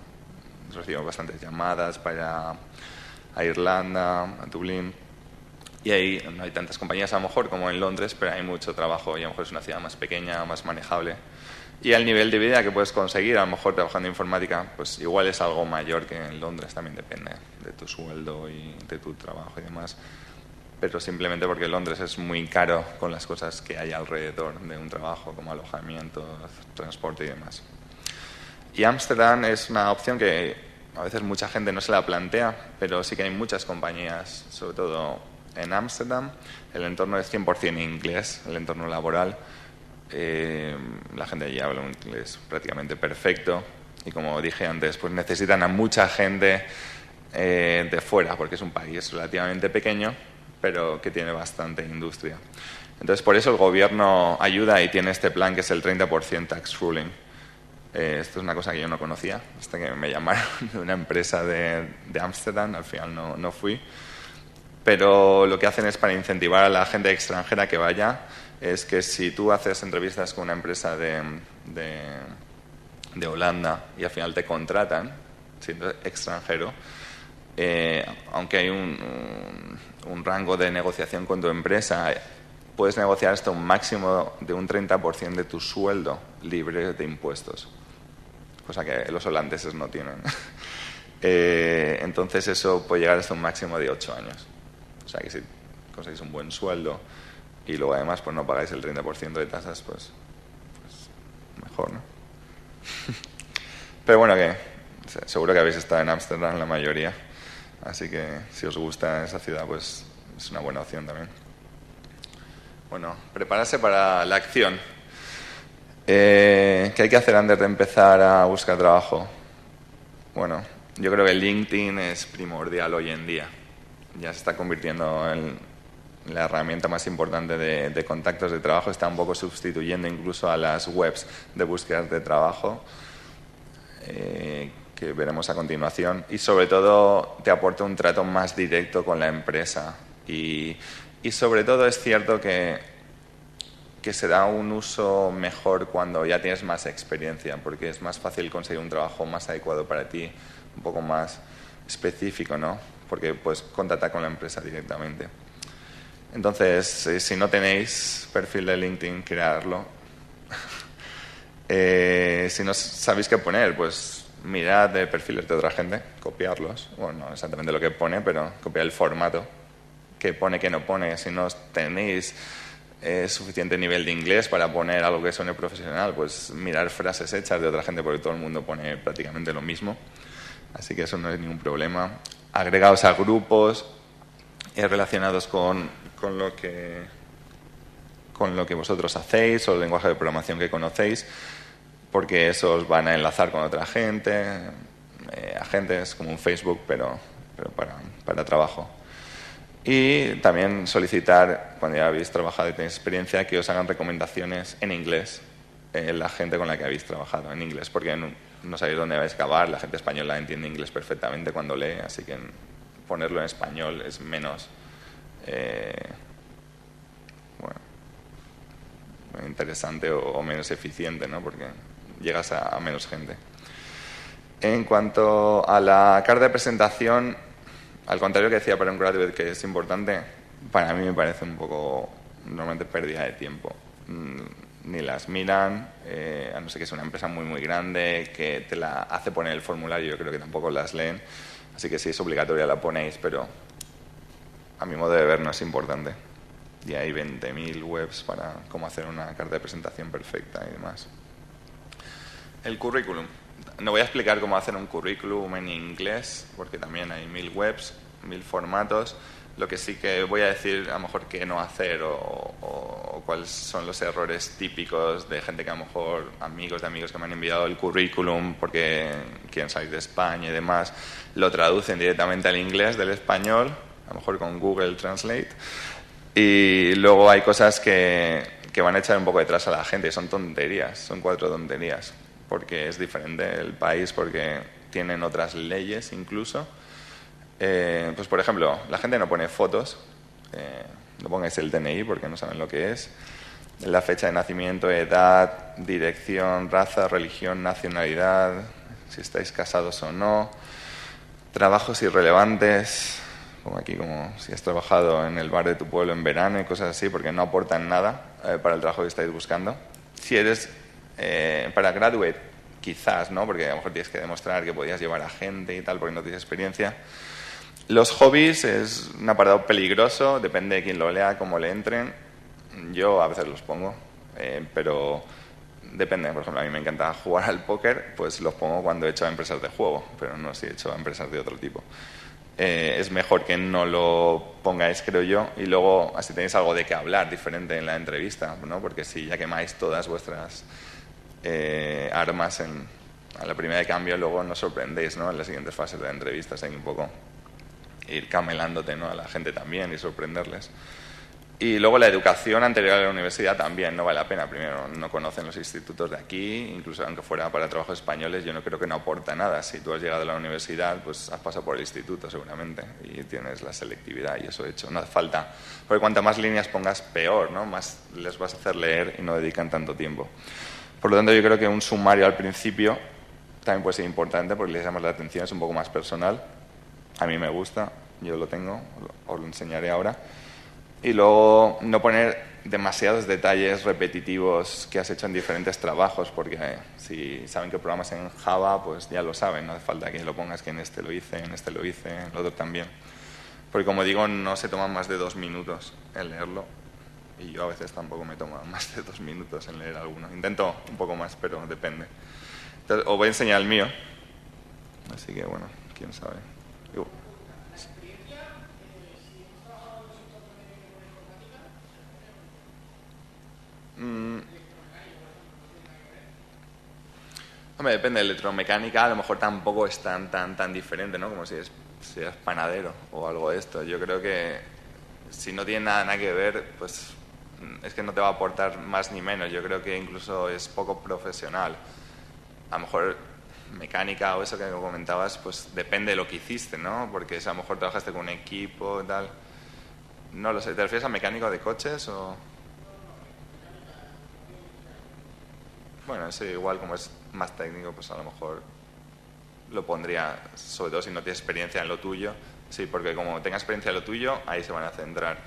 recibo bastantes llamadas para ir a Irlanda, a Dublín, y ahí no hay tantas compañías a lo mejor como en Londres, pero hay mucho trabajo y a lo mejor es una ciudad más pequeña, más manejable. Y el nivel de vida que puedes conseguir, a lo mejor trabajando en informática, pues igual es algo mayor que en Londres, también depende de tu sueldo y de tu trabajo y demás. Pero simplemente porque Londres es muy caro con las cosas que hay alrededor de un trabajo, como alojamiento, transporte y demás. Y Ámsterdam es una opción que a veces mucha gente no se la plantea, pero sí que hay muchas compañías, sobre todo en Ámsterdam. El entorno es 100% inglés, el entorno laboral. La gente allí habla un inglés prácticamente perfecto. Y como dije antes, pues necesitan a mucha gente de fuera, porque es un país relativamente pequeño, pero que tiene bastante industria. Entonces, por eso el gobierno ayuda y tiene este plan que es el 30% tax ruling. Esto es una cosa que yo no conocía hasta que me llamaron de una empresa de Ámsterdam. Al final no fui, pero lo que hacen es para incentivar a la gente extranjera que vaya, es que si tú haces entrevistas con una empresa de Holanda y al final te contratan siendo extranjero, aunque hay un rango de negociación con tu empresa, puedes negociar hasta un máximo de un 30% de tu sueldo libre de impuestos, cosa que los holandeses no tienen. Entonces eso puede llegar hasta un máximo de 8 años. O sea que si conseguís un buen sueldo y luego además pues no pagáis el 30% de tasas, pues mejor, ¿no? Pero bueno, que seguro que habéis estado en Ámsterdam la mayoría, así que si os gusta esa ciudad, pues es una buena opción también. Bueno, prepararse para la acción. ¿Qué hay que hacer antes de empezar a buscar trabajo? Bueno, yo creo que LinkedIn es primordial hoy en día. Ya se está convirtiendo en la herramienta más importante de contactos de trabajo. Está un poco sustituyendo incluso a las webs de búsquedas de trabajo, que veremos a continuación. Y sobre todo te aporta un trato más directo con la empresa. Y sobre todo es cierto que se da un uso mejor cuando ya tienes más experiencia, porque es más fácil conseguir un trabajo más adecuado para ti, un poco más específico, ¿no? Porque puedes contactar con la empresa directamente. Entonces, si no tenéis perfil de LinkedIn, crearlo. Si no sabéis qué poner, pues mirad de perfiles de otra gente, copiarlos. Bueno, no exactamente lo que pone, pero copiar el formato. Qué pone, qué no pone. Si no tenéis suficiente nivel de inglés para poner algo que suene profesional, pues mirar frases hechas de otra gente, porque todo el mundo pone prácticamente lo mismo. Así que eso no es ningún problema. Agregaos a grupos relacionados con lo que vosotros hacéis o el lenguaje de programación que conocéis, porque eso os van a enlazar con otra gente, agentes como un Facebook, pero para trabajo. Y también solicitar, cuando ya habéis trabajado y tenéis experiencia, que os hagan recomendaciones en inglés, la gente con la que habéis trabajado en inglés, porque no sabéis dónde vais a acabar. La gente española entiende inglés perfectamente cuando lee, así que ponerlo en español es menos interesante o menos eficiente, ¿no? Porque llegas a menos gente. En cuanto a la carta de presentación, al contrario que decía para un graduate que es importante, para mí me parece un poco normalmente pérdida de tiempo. Ni las miran, a no ser que es una empresa muy muy grande que te la hace poner el formulario, yo creo que tampoco las leen, así que si es obligatoria la ponéis, pero a mi modo de ver no es importante. Y hay 20.000 webs para cómo hacer una carta de presentación perfecta y demás. El currículum. No voy a explicar cómo hacer un currículum en inglés, porque también hay 1.000 webs, 1.000 formatos. Lo que sí que voy a decir, a lo mejor, qué no hacer o cuáles son los errores típicos de gente que a lo mejor, amigos de amigos que me han enviado el currículum porque quieren salir de España y demás, lo traducen directamente al inglés del español, a lo mejor con Google Translate. Y luego hay cosas que van a echar un poco detrás a la gente, y son tonterías, son 4 tonterías, porque es diferente el país, porque tienen otras leyes incluso. Pues por ejemplo, la gente no pone fotos, no pongáis el DNI porque no saben lo que es, la fecha de nacimiento, edad, dirección, raza, religión, nacionalidad, si estáis casados o no, trabajos irrelevantes, como aquí, como si has trabajado en el bar de tu pueblo en verano y cosas así, porque no aportan nada para el trabajo que estáis buscando. Si eres para graduate, quizás, ¿no? Porque a lo mejor tienes que demostrar que podías llevar a gente y tal, porque no tienes experiencia. Los hobbies es un apartado peligroso, depende de quién lo lea, cómo le entren. Yo a veces los pongo, pero depende. Por ejemplo, a mí me encanta jugar al póker, pues los pongo cuando he hecho a empresas de juego, pero no si he hecho a empresas de otro tipo. Es mejor que no lo pongáis, creo yo, y luego así tenéis algo de qué hablar diferente en la entrevista, ¿no? Porque si ya quemáis todas vuestras armas a la primera de cambio, luego nos sorprendéis, ¿no? En las siguientes fases de la entrevista hay un poco ir camelándote, ¿no? A la gente también y sorprenderles. Y luego la educación anterior a la universidad también no vale la pena. Primero, no conocen los institutos de aquí, incluso aunque fuera para trabajos españoles, yo no creo que no aporta nada. Si tú has llegado a la universidad, pues has pasado por el instituto seguramente y tienes la selectividad y eso hecho. No hace falta, porque cuanto más líneas pongas, peor, ¿no? Más les vas a hacer leer y no dedican tanto tiempo. Por lo tanto, yo creo que un sumario al principio también puede ser importante porque les llama la atención, es un poco más personal. A mí me gusta, yo lo tengo, os lo enseñaré ahora. Y luego no poner demasiados detalles repetitivos que has hecho en diferentes trabajos, porque si saben que programas en Java, pues ya lo saben, no hace falta que lo pongas que en este lo hice, en este lo hice, en el otro también. Porque como digo, no se toman más de 2 minutos en leerlo, y yo a veces tampoco me tomo más de 2 minutos en leer alguno. Intento un poco más, pero depende. Entonces, os voy a enseñar el mío, así que bueno, quién sabe. Hombre, depende de electromecánica, a lo mejor tampoco es tan diferente, ¿no? Como si eres panadero o algo de esto. Yo creo que si no tiene nada que ver, pues es que no te va a aportar más ni menos. Yo creo que incluso es poco profesional. A lo mejor mecánica o eso que comentabas, pues depende de lo que hiciste, ¿no? Porque si a lo mejor trabajaste con un equipo y tal. No lo sé, ¿te refieres a mecánico de coches o...? Bueno, sí, igual como es más técnico, pues a lo mejor lo pondría, sobre todo si no tienes experiencia en lo tuyo. Sí, porque como tengas experiencia en lo tuyo, ahí se van a centrar.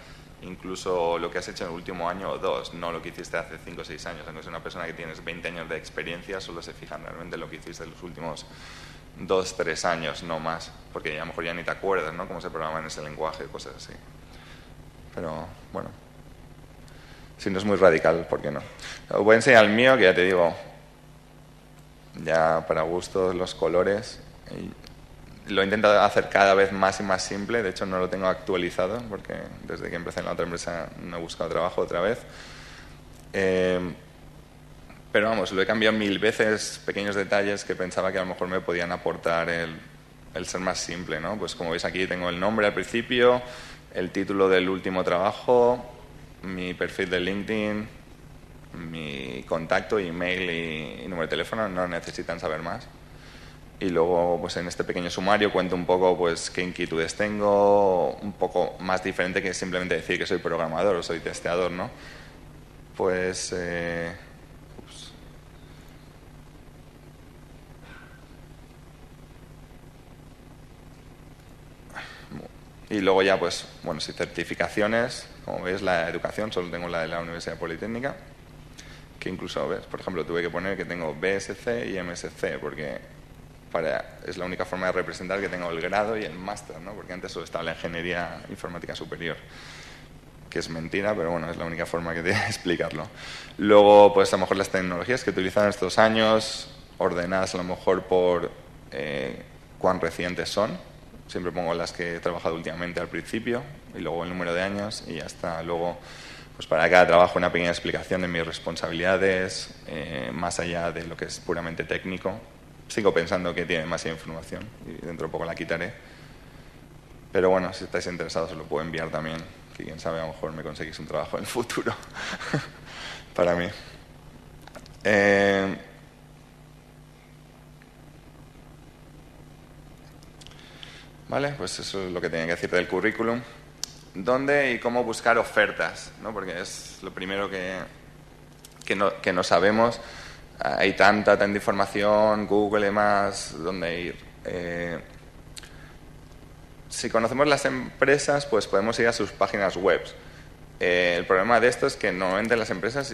Incluso lo que has hecho en el último año o 2, no lo que hiciste hace 5 o 6 años. Aunque es una persona que tienes 20 años de experiencia, solo se fijan realmente en lo que hiciste en los últimos 2, 3 años, no más. Porque a lo mejor ya ni te acuerdas, ¿no? Cómo se programa en ese lenguaje, cosas así. Pero, bueno. Si no es muy radical, ¿por qué no? Os voy a enseñar el mío, que ya te digo, ya para gustos, los colores. Lo he intentado hacer cada vez más y más simple. De hecho, no lo tengo actualizado, porque desde que empecé en la otra empresa no he buscado trabajo otra vez. Pero vamos, lo he cambiado 1000 veces, pequeños detalles que pensaba que a lo mejor me podían aportar el ser más simple, ¿no? Pues como veis aquí tengo el nombre al principio, el título del último trabajo, mi perfil de LinkedIn, mi contacto, email y número de teléfono, no necesitan saber más. Y luego, pues en este pequeño sumario cuento un poco pues qué inquietudes tengo, un poco más diferente que simplemente decir que soy programador o soy testeador, ¿no? Pues... Y luego ya, pues, bueno, sí, certificaciones. Como veis, la educación, solo tengo la de la Universidad Politécnica, que incluso, ¿ves? Por ejemplo, tuve que poner que tengo BSc y MSc, porque es la única forma de representar que tengo el grado y el máster, ¿no? Porque antes solo estaba la Ingeniería Informática Superior, que es mentira, pero bueno, es la única forma que tiene de explicarlo. Luego, pues a lo mejor las tecnologías que utilizan estos años, ordenadas a lo mejor por cuán recientes son. Siempre pongo las que he trabajado últimamente al principio y luego el número de años y ya está. Luego, pues para cada trabajo una pequeña explicación de mis responsabilidades, más allá de lo que es puramente técnico. Sigo pensando que tiene demasiada información y dentro de poco la quitaré. Pero bueno, si estáis interesados os lo puedo enviar también, que quién sabe, a lo mejor me conseguís un trabajo en el futuro para mí. Vale, pues eso es lo que tenía que decir del currículum. ¿Dónde y cómo buscar ofertas? ¿No? Porque es lo primero que no sabemos. Hay tanta información, Google y demás, dónde ir. Si conocemos las empresas, pues podemos ir a sus páginas web. El problema de esto es que normalmente las empresas,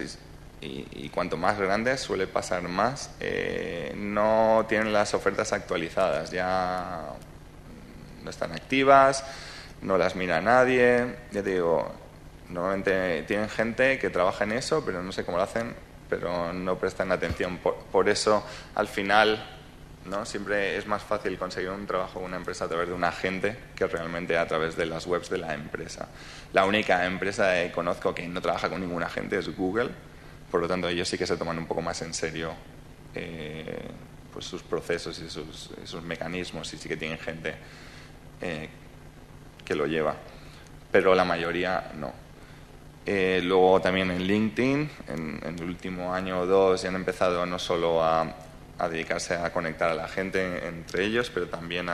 y cuanto más grandes suele pasar más, no tienen las ofertas actualizadas, ya no están activas, no las mira nadie. Ya te digo, normalmente tienen gente que trabaja en eso, pero no sé cómo lo hacen, pero no prestan atención. Por eso, al final, ¿no? Siempre es más fácil conseguir un trabajo en una empresa a través de un agente que realmente a través de las webs de la empresa. La única empresa que conozco que no trabaja con ningún agente es Google, por lo tanto ellos sí que se toman un poco más en serio pues sus procesos y sus mecanismos, y sí que tienen gente que lo lleva, pero la mayoría no. Luego también en LinkedIn, en el último año o dos, ya han empezado no solo a dedicarse a conectar a la gente entre ellos, pero también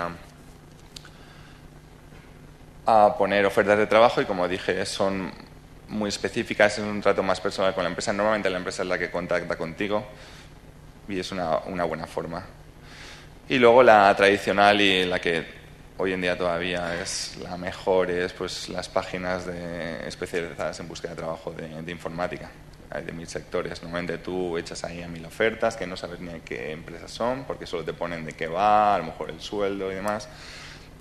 a poner ofertas de trabajo, y como dije, son muy específicas, es un trato más personal con la empresa. Normalmente la empresa es la que contacta contigo y es una buena forma. Y luego la tradicional y la que hoy en día todavía es la mejor es pues las páginas especializadas en búsqueda de trabajo de informática. Hay de 1000 sectores. Normalmente tú echas ahí a 1000 ofertas que no sabes ni de qué empresas son, porque solo te ponen de qué va, a lo mejor el sueldo y demás.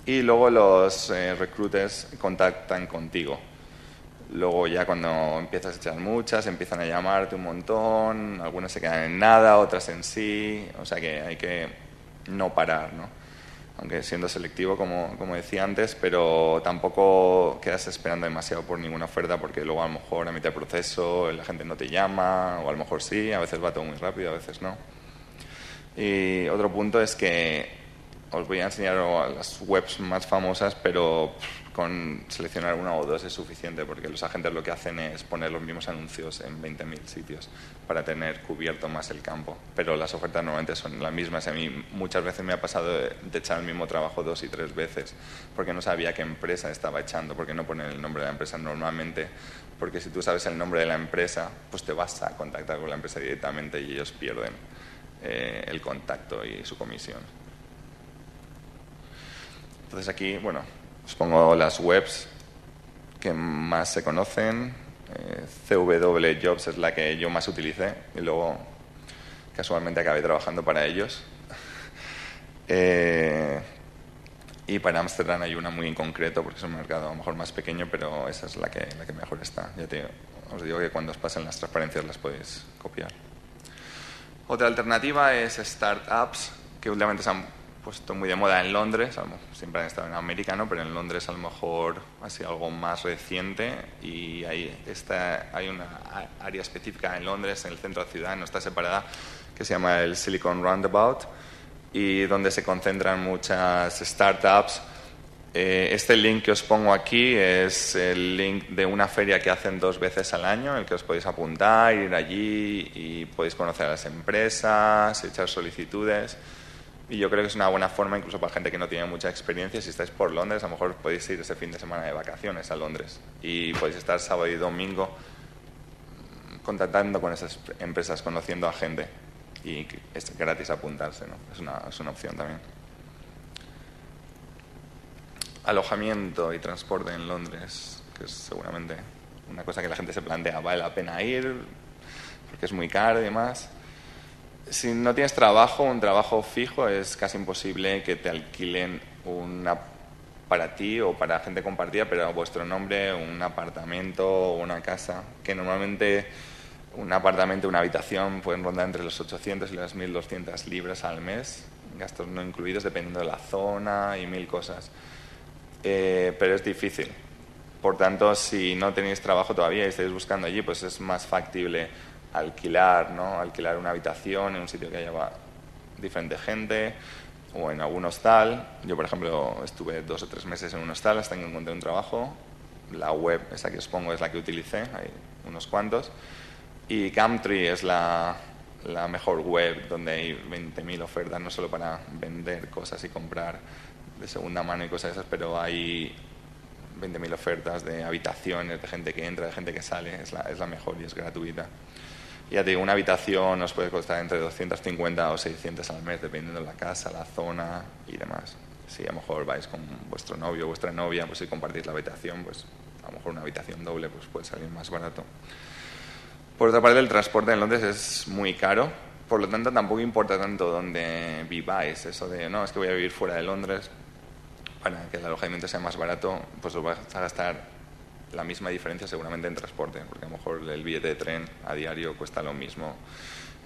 Y luego los recruiters contactan contigo. Luego ya cuando empiezas a echar muchas, empiezan a llamarte un montón, algunas se quedan en nada, otras en sí, o sea que hay que no parar, ¿no? Aunque siendo selectivo, como decía antes, pero tampoco quedas esperando demasiado por ninguna oferta, porque luego a lo mejor a mitad del proceso la gente no te llama, o a lo mejor sí, a veces va todo muy rápido, a veces no. Y otro punto es que os voy a enseñar las webs más famosas, pero con seleccionar una o dos es suficiente, porque los agentes lo que hacen es poner los mismos anuncios en 20.000 sitios para tener cubierto más el campo. Pero las ofertas normalmente son las mismas. A mí muchas veces me ha pasado de echar el mismo trabajo 2 y 3 veces, porque no sabía qué empresa estaba echando, porque no ponen el nombre de la empresa normalmente, porque si tú sabes el nombre de la empresa, pues te vas a contactar con la empresa directamente y ellos pierden el contacto y su comisión. Entonces aquí, bueno, os pongo las webs que más se conocen. CW Jobs es la que yo más utilicé y luego casualmente acabé trabajando para ellos. Y para Amsterdam hay una muy en concreto, porque es un mercado a lo mejor más pequeño, pero esa es la que mejor está. Os digo que cuando os pasen las transparencias las podéis copiar. Otra alternativa es startups, que últimamente se han puesto muy de moda en Londres. Siempre han estado en América, ¿no? Pero en Londres a lo mejor ha sido algo más reciente, y hay una área específica en Londres, en el centro de la ciudad, no está separada, que se llama el Silicon Roundabout, y donde se concentran muchas startups. Este link que os pongo aquí es el link de una feria que hacen 2 veces al año, en el que os podéis apuntar, ir allí y podéis conocer a las empresas, echar solicitudes. Y yo creo que es una buena forma, incluso para gente que no tiene mucha experiencia. Si estáis por Londres, a lo mejor podéis ir ese fin de semana de vacaciones a Londres y podéis estar sábado y domingo contactando con esas empresas, conociendo a gente, y es gratis apuntarse, ¿no? Es una opción también. alojamiento y transporte en Londres, que es seguramente una cosa que la gente se plantea, ¿vale la pena ir? Porque es muy caro y demás. Si no tienes trabajo, un trabajo fijo, es casi imposible que te alquilen para ti o para gente compartida, pero a vuestro nombre, un apartamento o una casa, que normalmente un apartamento, una habitación pueden rondar entre los 800 y las 1.200 libras al mes, gastos no incluidos dependiendo de la zona y 1000 cosas. Pero es difícil. Por tanto, si no tenéis trabajo todavía y estáis buscando allí, pues es más factible alquilar, ¿no? Alquilar una habitación en un sitio que haya diferente gente o en algún hostal. Yo, por ejemplo, estuve 2 o 3 meses en un hostal hasta que encontré un trabajo. La web, esa que os pongo, es la que utilicé, hay unos cuantos. Y Gumtree es la mejor web donde hay 20.000 ofertas, no solo para vender cosas y comprar de segunda mano y cosas esas, pero hay 20.000 ofertas de habitaciones, de gente que entra, de gente que sale, es la mejor y es gratuita. Y ya te digo, una habitación os puede costar entre 250 o 600 al mes, dependiendo de la casa, la zona y demás. Si a lo mejor vais con vuestro novio o vuestra novia, pues si compartís la habitación, pues a lo mejor una habitación doble pues puede salir más barato. Por otra parte, el transporte en Londres es muy caro, por lo tanto tampoco importa tanto dónde viváis. Eso de, no, es que voy a vivir fuera de Londres, para que el alojamiento sea más barato, pues os vais a gastar la misma diferencia seguramente en transporte, porque a lo mejor el billete de tren a diario cuesta lo mismo.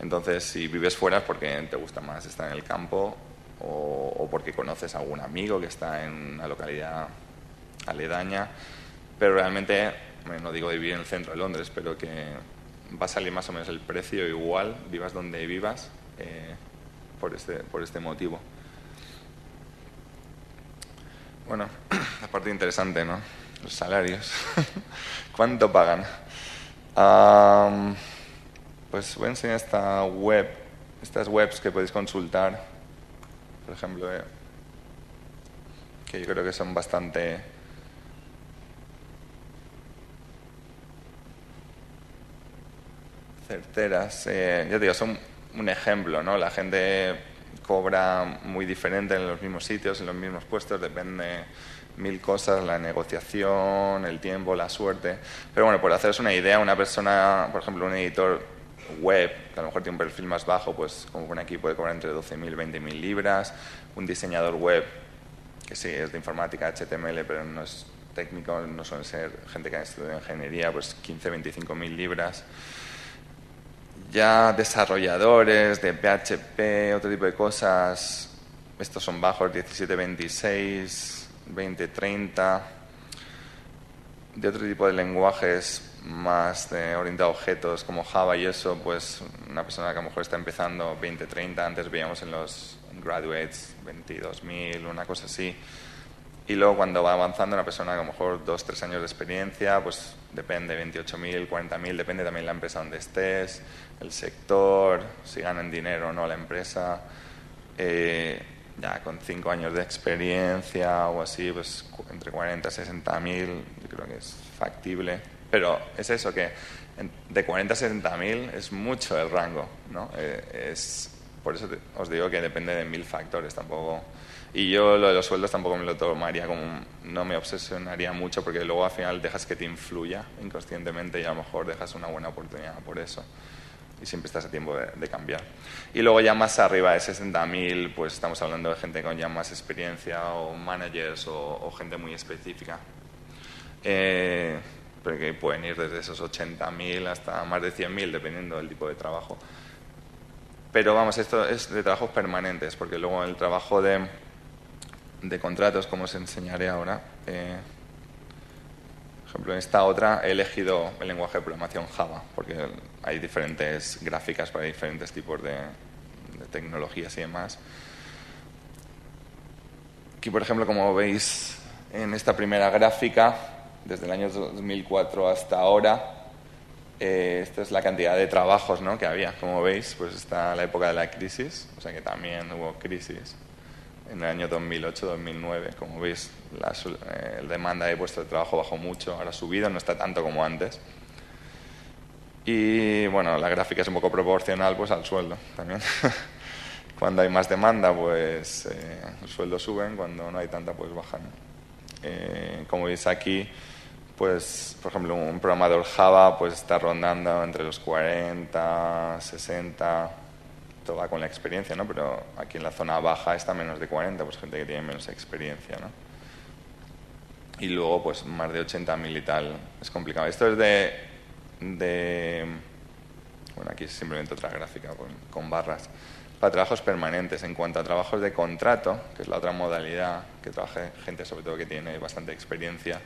Entonces, si vives fuera es porque te gusta más estar en el campo o porque conoces a algún amigo que está en una localidad aledaña, pero realmente, no digo de vivir en el centro de Londres, pero que va a salir más o menos el precio igual, vivas donde vivas, por este motivo. Bueno, la parte interesante, ¿no? Los salarios. ¿Cuánto pagan? Pues voy a enseñar estas webs que podéis consultar, por ejemplo, que yo creo que son bastante certeras. Ya te digo, son un ejemplo, ¿no? La gente cobra muy diferente en los mismos sitios, en los mismos puestos, depende 1000 cosas, la negociación, el tiempo, la suerte. Pero bueno, por haceros una idea, una persona, por ejemplo, un editor web, que a lo mejor tiene un perfil más bajo, pues como pone aquí, puede cobrar entre 12.000 y 20.000 libras. Un diseñador web, que sí, es de informática, HTML, pero no es técnico, no suelen ser gente que ha estudiado ingeniería, pues 15.000-25.000 libras. Ya desarrolladores de PHP, otro tipo de cosas, estos son bajos, 17-26, 20-30. De otro tipo de lenguajes más orientados a objetos como Java y eso, pues una persona que a lo mejor está empezando 20-30, antes veíamos en los graduates 22.000, una cosa así. Y luego cuando va avanzando una persona que a lo mejor 2-3 años de experiencia, pues depende, 28.000, 40.000, depende también de la empresa donde estés, el sector, si ganan dinero o no la empresa. Ya con 5 años de experiencia o así, pues entre 40 y 60.000, yo creo que es factible. Pero es eso, que de 40 a 60.000 es mucho el rango, ¿no? Por eso os digo que depende de 1000 factores, tampoco. Y yo lo de los sueldos tampoco me lo tomaría como, no me obsesionaría mucho, porque luego al final dejas que te influya inconscientemente y a lo mejor dejas una buena oportunidad por eso. Y siempre estás a tiempo de cambiar. Y luego ya más arriba de 60.000, pues estamos hablando de gente con ya más experiencia o managers o gente muy específica. Porque pueden ir desde esos 80.000 hasta más de 100.000, dependiendo del tipo de trabajo. Pero vamos, esto es de trabajos permanentes, porque luego el trabajo de contratos, como os enseñaré ahora, por ejemplo, en esta otra he elegido el lenguaje de programación Java, porque hay diferentes gráficas para diferentes tipos de tecnologías y demás. Aquí, por ejemplo, como veis en esta primera gráfica, desde el año 2004 hasta ahora, esta es la cantidad de trabajos, ¿no?, que había. Como veis, pues está la época de la crisis, o sea que también hubo crisis en el año 2008-2009. Como veis, la demanda de puestos de trabajo bajó mucho, ahora ha subido, no está tanto como antes. Y bueno, la gráfica es un poco proporcional pues al sueldo también. Cuando hay más demanda, pues los sueldos suben, cuando no hay tanta, pues bajan. Como veis aquí, pues, por ejemplo, un programador Java pues está rondando entre los 40, 60, todo va con la experiencia, ¿no? Pero aquí en la zona baja está menos de 40, pues gente que tiene menos experiencia, ¿no? Y luego, pues, más de 80.000 y tal. Es complicado. Esto es bueno, aquí es simplemente otra gráfica con barras. Para trabajos permanentes. En cuanto a trabajos de contrato, que es la otra modalidad, que trabaja gente sobre todo que tiene bastante experiencia,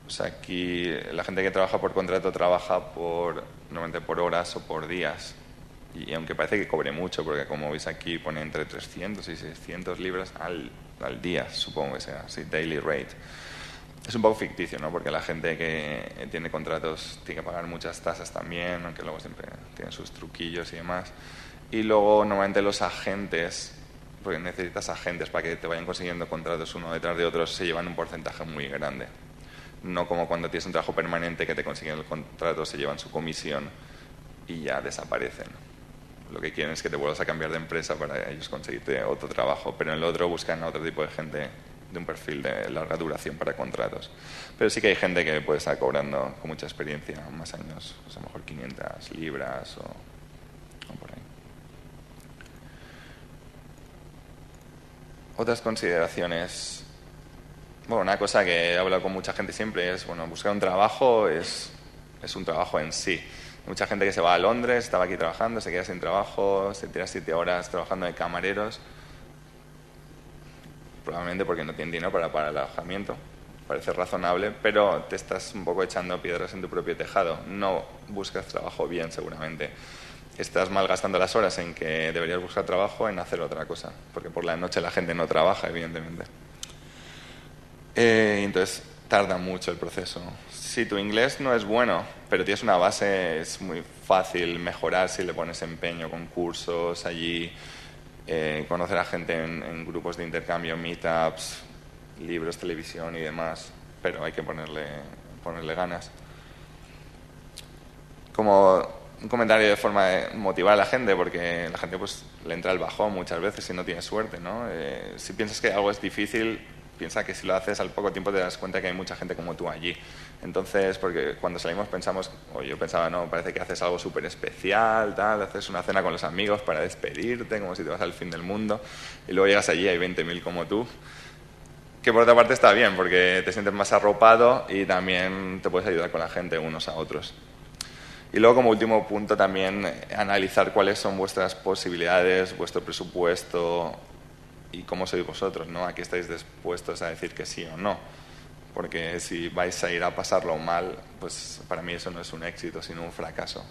pues aquí la gente que trabaja por contrato trabaja normalmente por horas o por días. Y aunque parece que cobre mucho, porque como veis aquí pone entre 300 y 600 libras al día, supongo que sea así, daily rate. Es un poco ficticio, ¿no? Porque la gente que tiene contratos tiene que pagar muchas tasas también, aunque luego siempre tienen sus truquillos y demás. Y luego normalmente los agentes, porque necesitas agentes para que te vayan consiguiendo contratos uno detrás de otro, se llevan un porcentaje muy grande. No como cuando tienes un trabajo permanente que te consiguen el contrato, se llevan su comisión y ya desaparecen. Lo que quieren es que te vuelvas a cambiar de empresa para ellos conseguirte otro trabajo, pero en el otro buscan a otro tipo de gente de un perfil de larga duración para contratos. Pero sí que hay gente que puede estar cobrando con mucha experiencia, más años, pues a lo mejor 500 libras o por ahí. Otras consideraciones. Bueno, una cosa que he hablado con mucha gente siempre es, bueno, buscar un trabajo es un trabajo en sí. Hay mucha gente que se va a Londres, estaba aquí trabajando, se queda sin trabajo, se tira 7 horas trabajando de camareros, probablemente porque no tienen dinero para pagar el alojamiento. Parece razonable, pero te estás un poco echando piedras en tu propio tejado. No buscas trabajo bien, seguramente. Estás malgastando las horas en que deberías buscar trabajo en hacer otra cosa, porque por la noche la gente no trabaja, evidentemente. Entonces tarda mucho el proceso. Si tu inglés no es bueno, pero tienes una base, es muy fácil mejorar si le pones empeño con cursos allí, conocer a gente en grupos de intercambio, meetups, libros, televisión y demás, pero hay que ponerle ganas. Como un comentario de forma de motivar a la gente, porque la gente pues le entra el bajón muchas veces si no tiene suerte, ¿no? Si piensas que algo es difícil, piensa que si lo haces al poco tiempo te das cuenta que hay mucha gente como tú allí. Entonces, porque cuando salimos pensamos, o yo pensaba, no, parece que haces algo súper especial, tal, haces una cena con los amigos para despedirte, como si te vas al fin del mundo, y luego llegas allí y hay 20.000 como tú, que por otra parte está bien, porque te sientes más arropado y también te puedes ayudar con la gente unos a otros. Y luego, como último punto, también analizar cuáles son vuestras posibilidades, vuestro presupuesto y cómo sois vosotros, ¿no? Aquí estáis dispuestos a decir que sí o no. Porque si vais a ir a pasarlo mal, pues para mí eso no es un éxito, sino un fracaso.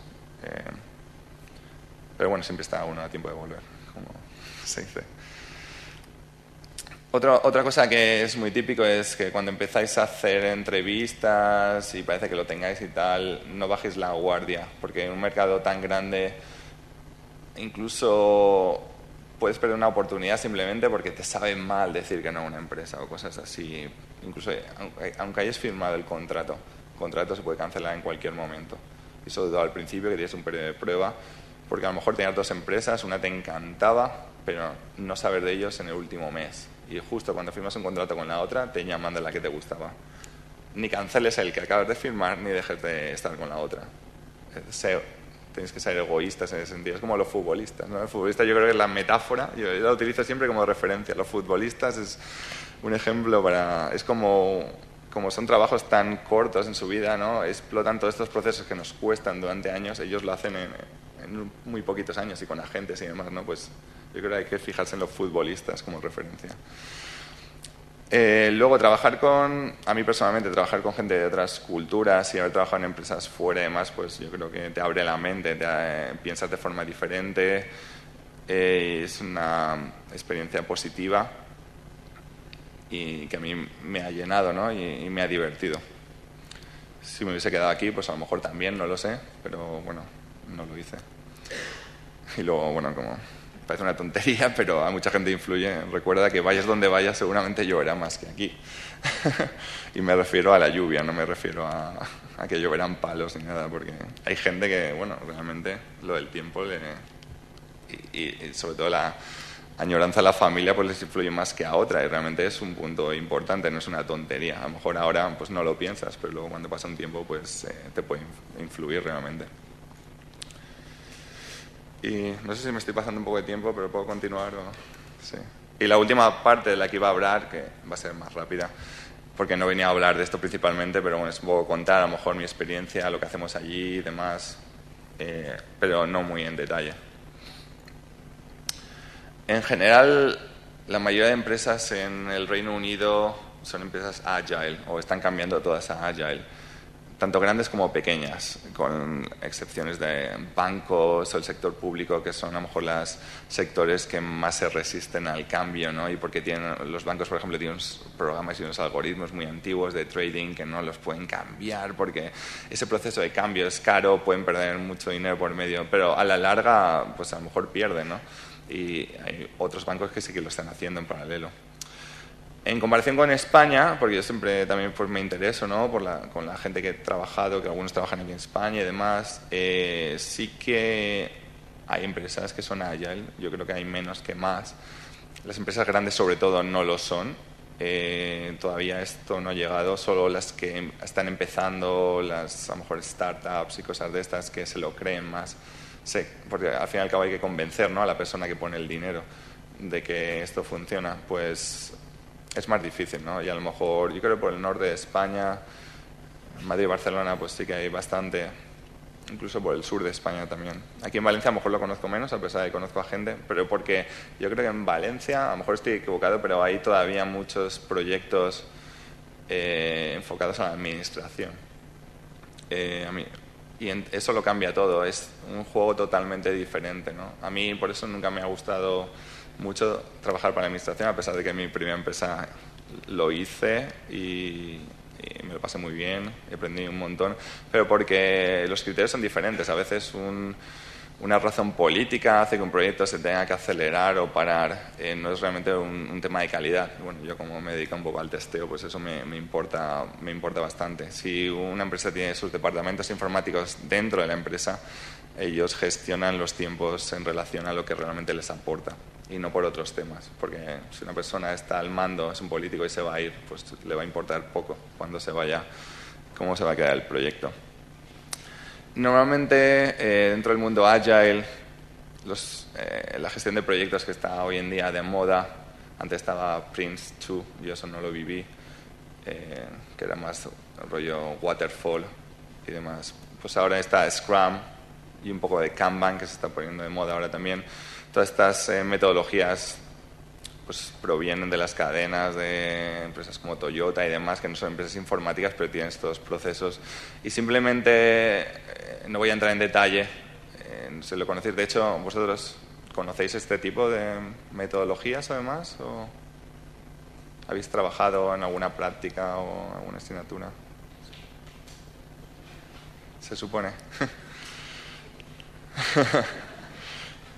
Pero bueno, siempre está uno a tiempo de volver, como se dice. Otra cosa que es muy típico es que cuando empezáis a hacer entrevistas y parece que lo tengáis y tal, no bajéis la guardia, porque en un mercado tan grande incluso puedes perder una oportunidad simplemente porque te sabe mal decir que no a una empresa o cosas así. Incluso aunque hayas firmado el contrato se puede cancelar en cualquier momento. Y sobre todo al principio, que tienes un periodo de prueba, porque a lo mejor tenías 2 empresas, una te encantaba, pero no saber de ellos en el último mes. Y justo cuando firmas un contrato con la otra, te llaman de la que te gustaba. Ni canceles el que acabas de firmar, ni dejes de estar con la otra. Tienes que ser egoístas en ese sentido. Es como los futbolistas, ¿no? El futbolista, yo creo que es la metáfora, yo la utilizo siempre como referencia. Los futbolistas es un ejemplo para... Es como son trabajos tan cortos en su vida, ¿no? Explotan todos estos procesos que nos cuestan durante años, ellos lo hacen en muy poquitos años y con agentes y demás, ¿no? Pues yo creo que hay que fijarse en los futbolistas como referencia. Luego, a mí personalmente, trabajar con gente de otras culturas y haber trabajado en empresas fuera y demás, pues yo creo que te abre la mente, piensas de forma diferente, es una experiencia positiva y que a mí me ha llenado, ¿no? y me ha divertido. Si me hubiese quedado aquí, pues a lo mejor también, no lo sé, pero bueno, no lo hice. Y luego, bueno, como... Parece una tontería, pero a mucha gente influye. Recuerda que vayas donde vayas, seguramente lloverá más que aquí. Y me refiero a la lluvia, no me refiero a que lloverán palos ni nada, porque hay gente que, bueno, realmente lo del tiempo y sobre todo añoranza a la familia pues les influye más que a otra, y realmente es un punto importante, no es una tontería. A lo mejor ahora pues no lo piensas, pero luego cuando pasa un tiempo pues te puede influir realmente. Y no sé si me estoy pasando un poco de tiempo, pero puedo continuar o... Sí. Y la última parte de la que iba a hablar, que va a ser más rápida, porque no venía a hablar de esto principalmente, pero bueno, es un poco contar a lo mejor mi experiencia, lo que hacemos allí y demás, pero no muy en detalle. En general, la mayoría de empresas en el Reino Unido son empresas agile, o están cambiando todas a agile, tanto grandes como pequeñas, con excepciones de bancos o el sector público, que son a lo mejor los sectores que más se resisten al cambio, ¿no? Y porque los bancos, por ejemplo, tienen unos programas y unos algoritmos muy antiguos de trading que no los pueden cambiar, porque ese proceso de cambio es caro, pueden perder mucho dinero por medio, pero a la larga, pues a lo mejor pierden, ¿no? Y hay otros bancos que sí que lo están haciendo en paralelo. En comparación con España, porque yo siempre también pues, me intereso, ¿no? Con la gente que he trabajado, que algunos trabajan aquí en España y demás, sí que hay empresas que son agile, yo creo que hay menos que más. Las empresas grandes sobre todo no lo son, todavía esto no ha llegado, solo las que están empezando, las a lo mejor startups y cosas de estas que se lo creen más, sí, porque al fin y al cabo hay que convencer, ¿no? A la persona que pone el dinero de que esto funciona, pues es más difícil, ¿no? Y a lo mejor, yo creo que por el norte de España, Madrid y Barcelona, pues sí que hay bastante, incluso por el sur de España también. Aquí en Valencia a lo mejor lo conozco menos, a pesar de que conozco a gente, pero porque yo creo que en Valencia, a lo mejor estoy equivocado, pero hay todavía muchos proyectos enfocados a la administración. Y eso lo cambia todo, es un juego totalmente diferente, ¿no? A mí por eso nunca me ha gustado mucho trabajar para la administración, a pesar de que en mi primera empresa lo hice y me lo pasé muy bien, aprendí un montón, pero porque los criterios son diferentes. A veces una razón política hace que un proyecto se tenga que acelerar o parar, no es realmente un tema de calidad. Bueno, yo como me dedico un poco al testeo, pues eso me importa bastante. Si una empresa tiene sus departamentos informáticos dentro de la empresa, ellos gestionan los tiempos en relación a lo que realmente les aporta y no por otros temas, porque si una persona está al mando, es un político y se va a ir, pues le va a importar poco cuando se vaya cómo se va a quedar el proyecto. Normalmente dentro del mundo Agile, la gestión de proyectos que está hoy en día de moda, antes estaba Prince 2, yo eso no lo viví, que era más rollo waterfall y demás. Pues ahora está Scrum y un poco de Kanban, que se está poniendo de moda ahora también. Todas estas metodologías pues provienen de las cadenas de empresas como Toyota y demás, que no son empresas informáticas, pero tienen estos procesos. Y simplemente, no voy a entrar en detalle, no sé si lo conocéis. De hecho, ¿vosotros conocéis este tipo de metodologías además? ¿O habéis trabajado en alguna práctica o alguna asignatura? Se supone.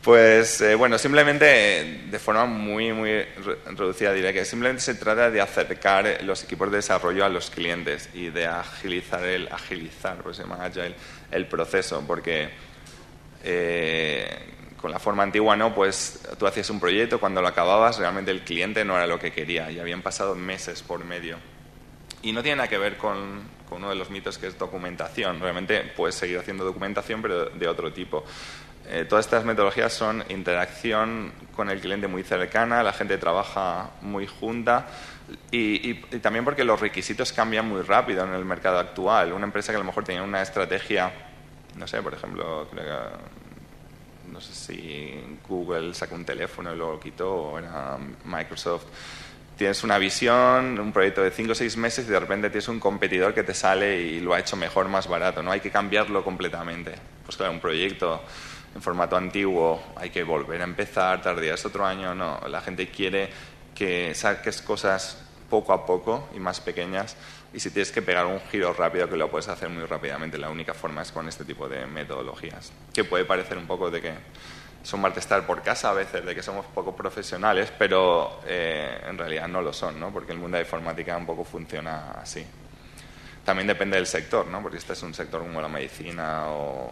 Pues bueno, simplemente de forma muy reducida diría que simplemente se trata de acercar los equipos de desarrollo a los clientes y de agilizar, pues se llama Agile, el proceso, porque con la forma antigua no, pues tú hacías un proyecto, cuando lo acababas realmente el cliente no era lo que quería y habían pasado meses por medio. Y no tiene nada que ver con uno de los mitos, que es documentación. Realmente puedes seguir haciendo documentación, pero de otro tipo. Todas estas metodologías son interacción con el cliente muy cercana, la gente trabaja muy junta y también porque los requisitos cambian muy rápido en el mercado actual. Una empresa que a lo mejor tenía una estrategia, no sé, por ejemplo, creo que, no sé si Google sacó un teléfono y lo quitó, o era Microsoft. Tienes una visión, un proyecto de 5 o 6 meses y de repente tienes un competidor que te sale y lo ha hecho mejor, más barato, ¿no? Hay que cambiarlo completamente. Pues claro, un proyecto en formato antiguo, hay que volver a empezar, tardarías otro año, no. La gente quiere que saques cosas poco a poco y más pequeñas, y si tienes que pegar un giro rápido, que lo puedes hacer muy rápidamente, la única forma es con este tipo de metodologías, que puede parecer un poco de que son mal estar por casa a veces, de que somos poco profesionales, pero en realidad no lo son, ¿no? Porque el mundo de la informática un poco funciona así. También depende del sector, ¿no? Porque este es un sector como la medicina o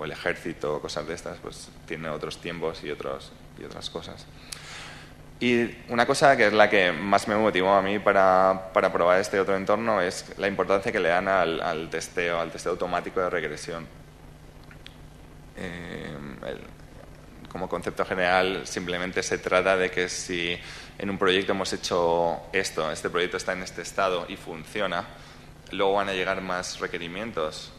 el ejército, cosas de estas, pues tiene otros tiempos y y otras cosas. Y una cosa que es la que más me motivó a mí para probar este otro entorno es la importancia que le dan al testeo automático de regresión. Como concepto general, simplemente se trata de que si en un proyecto hemos hecho este proyecto está en este estado y funciona, luego van a llegar más requerimientos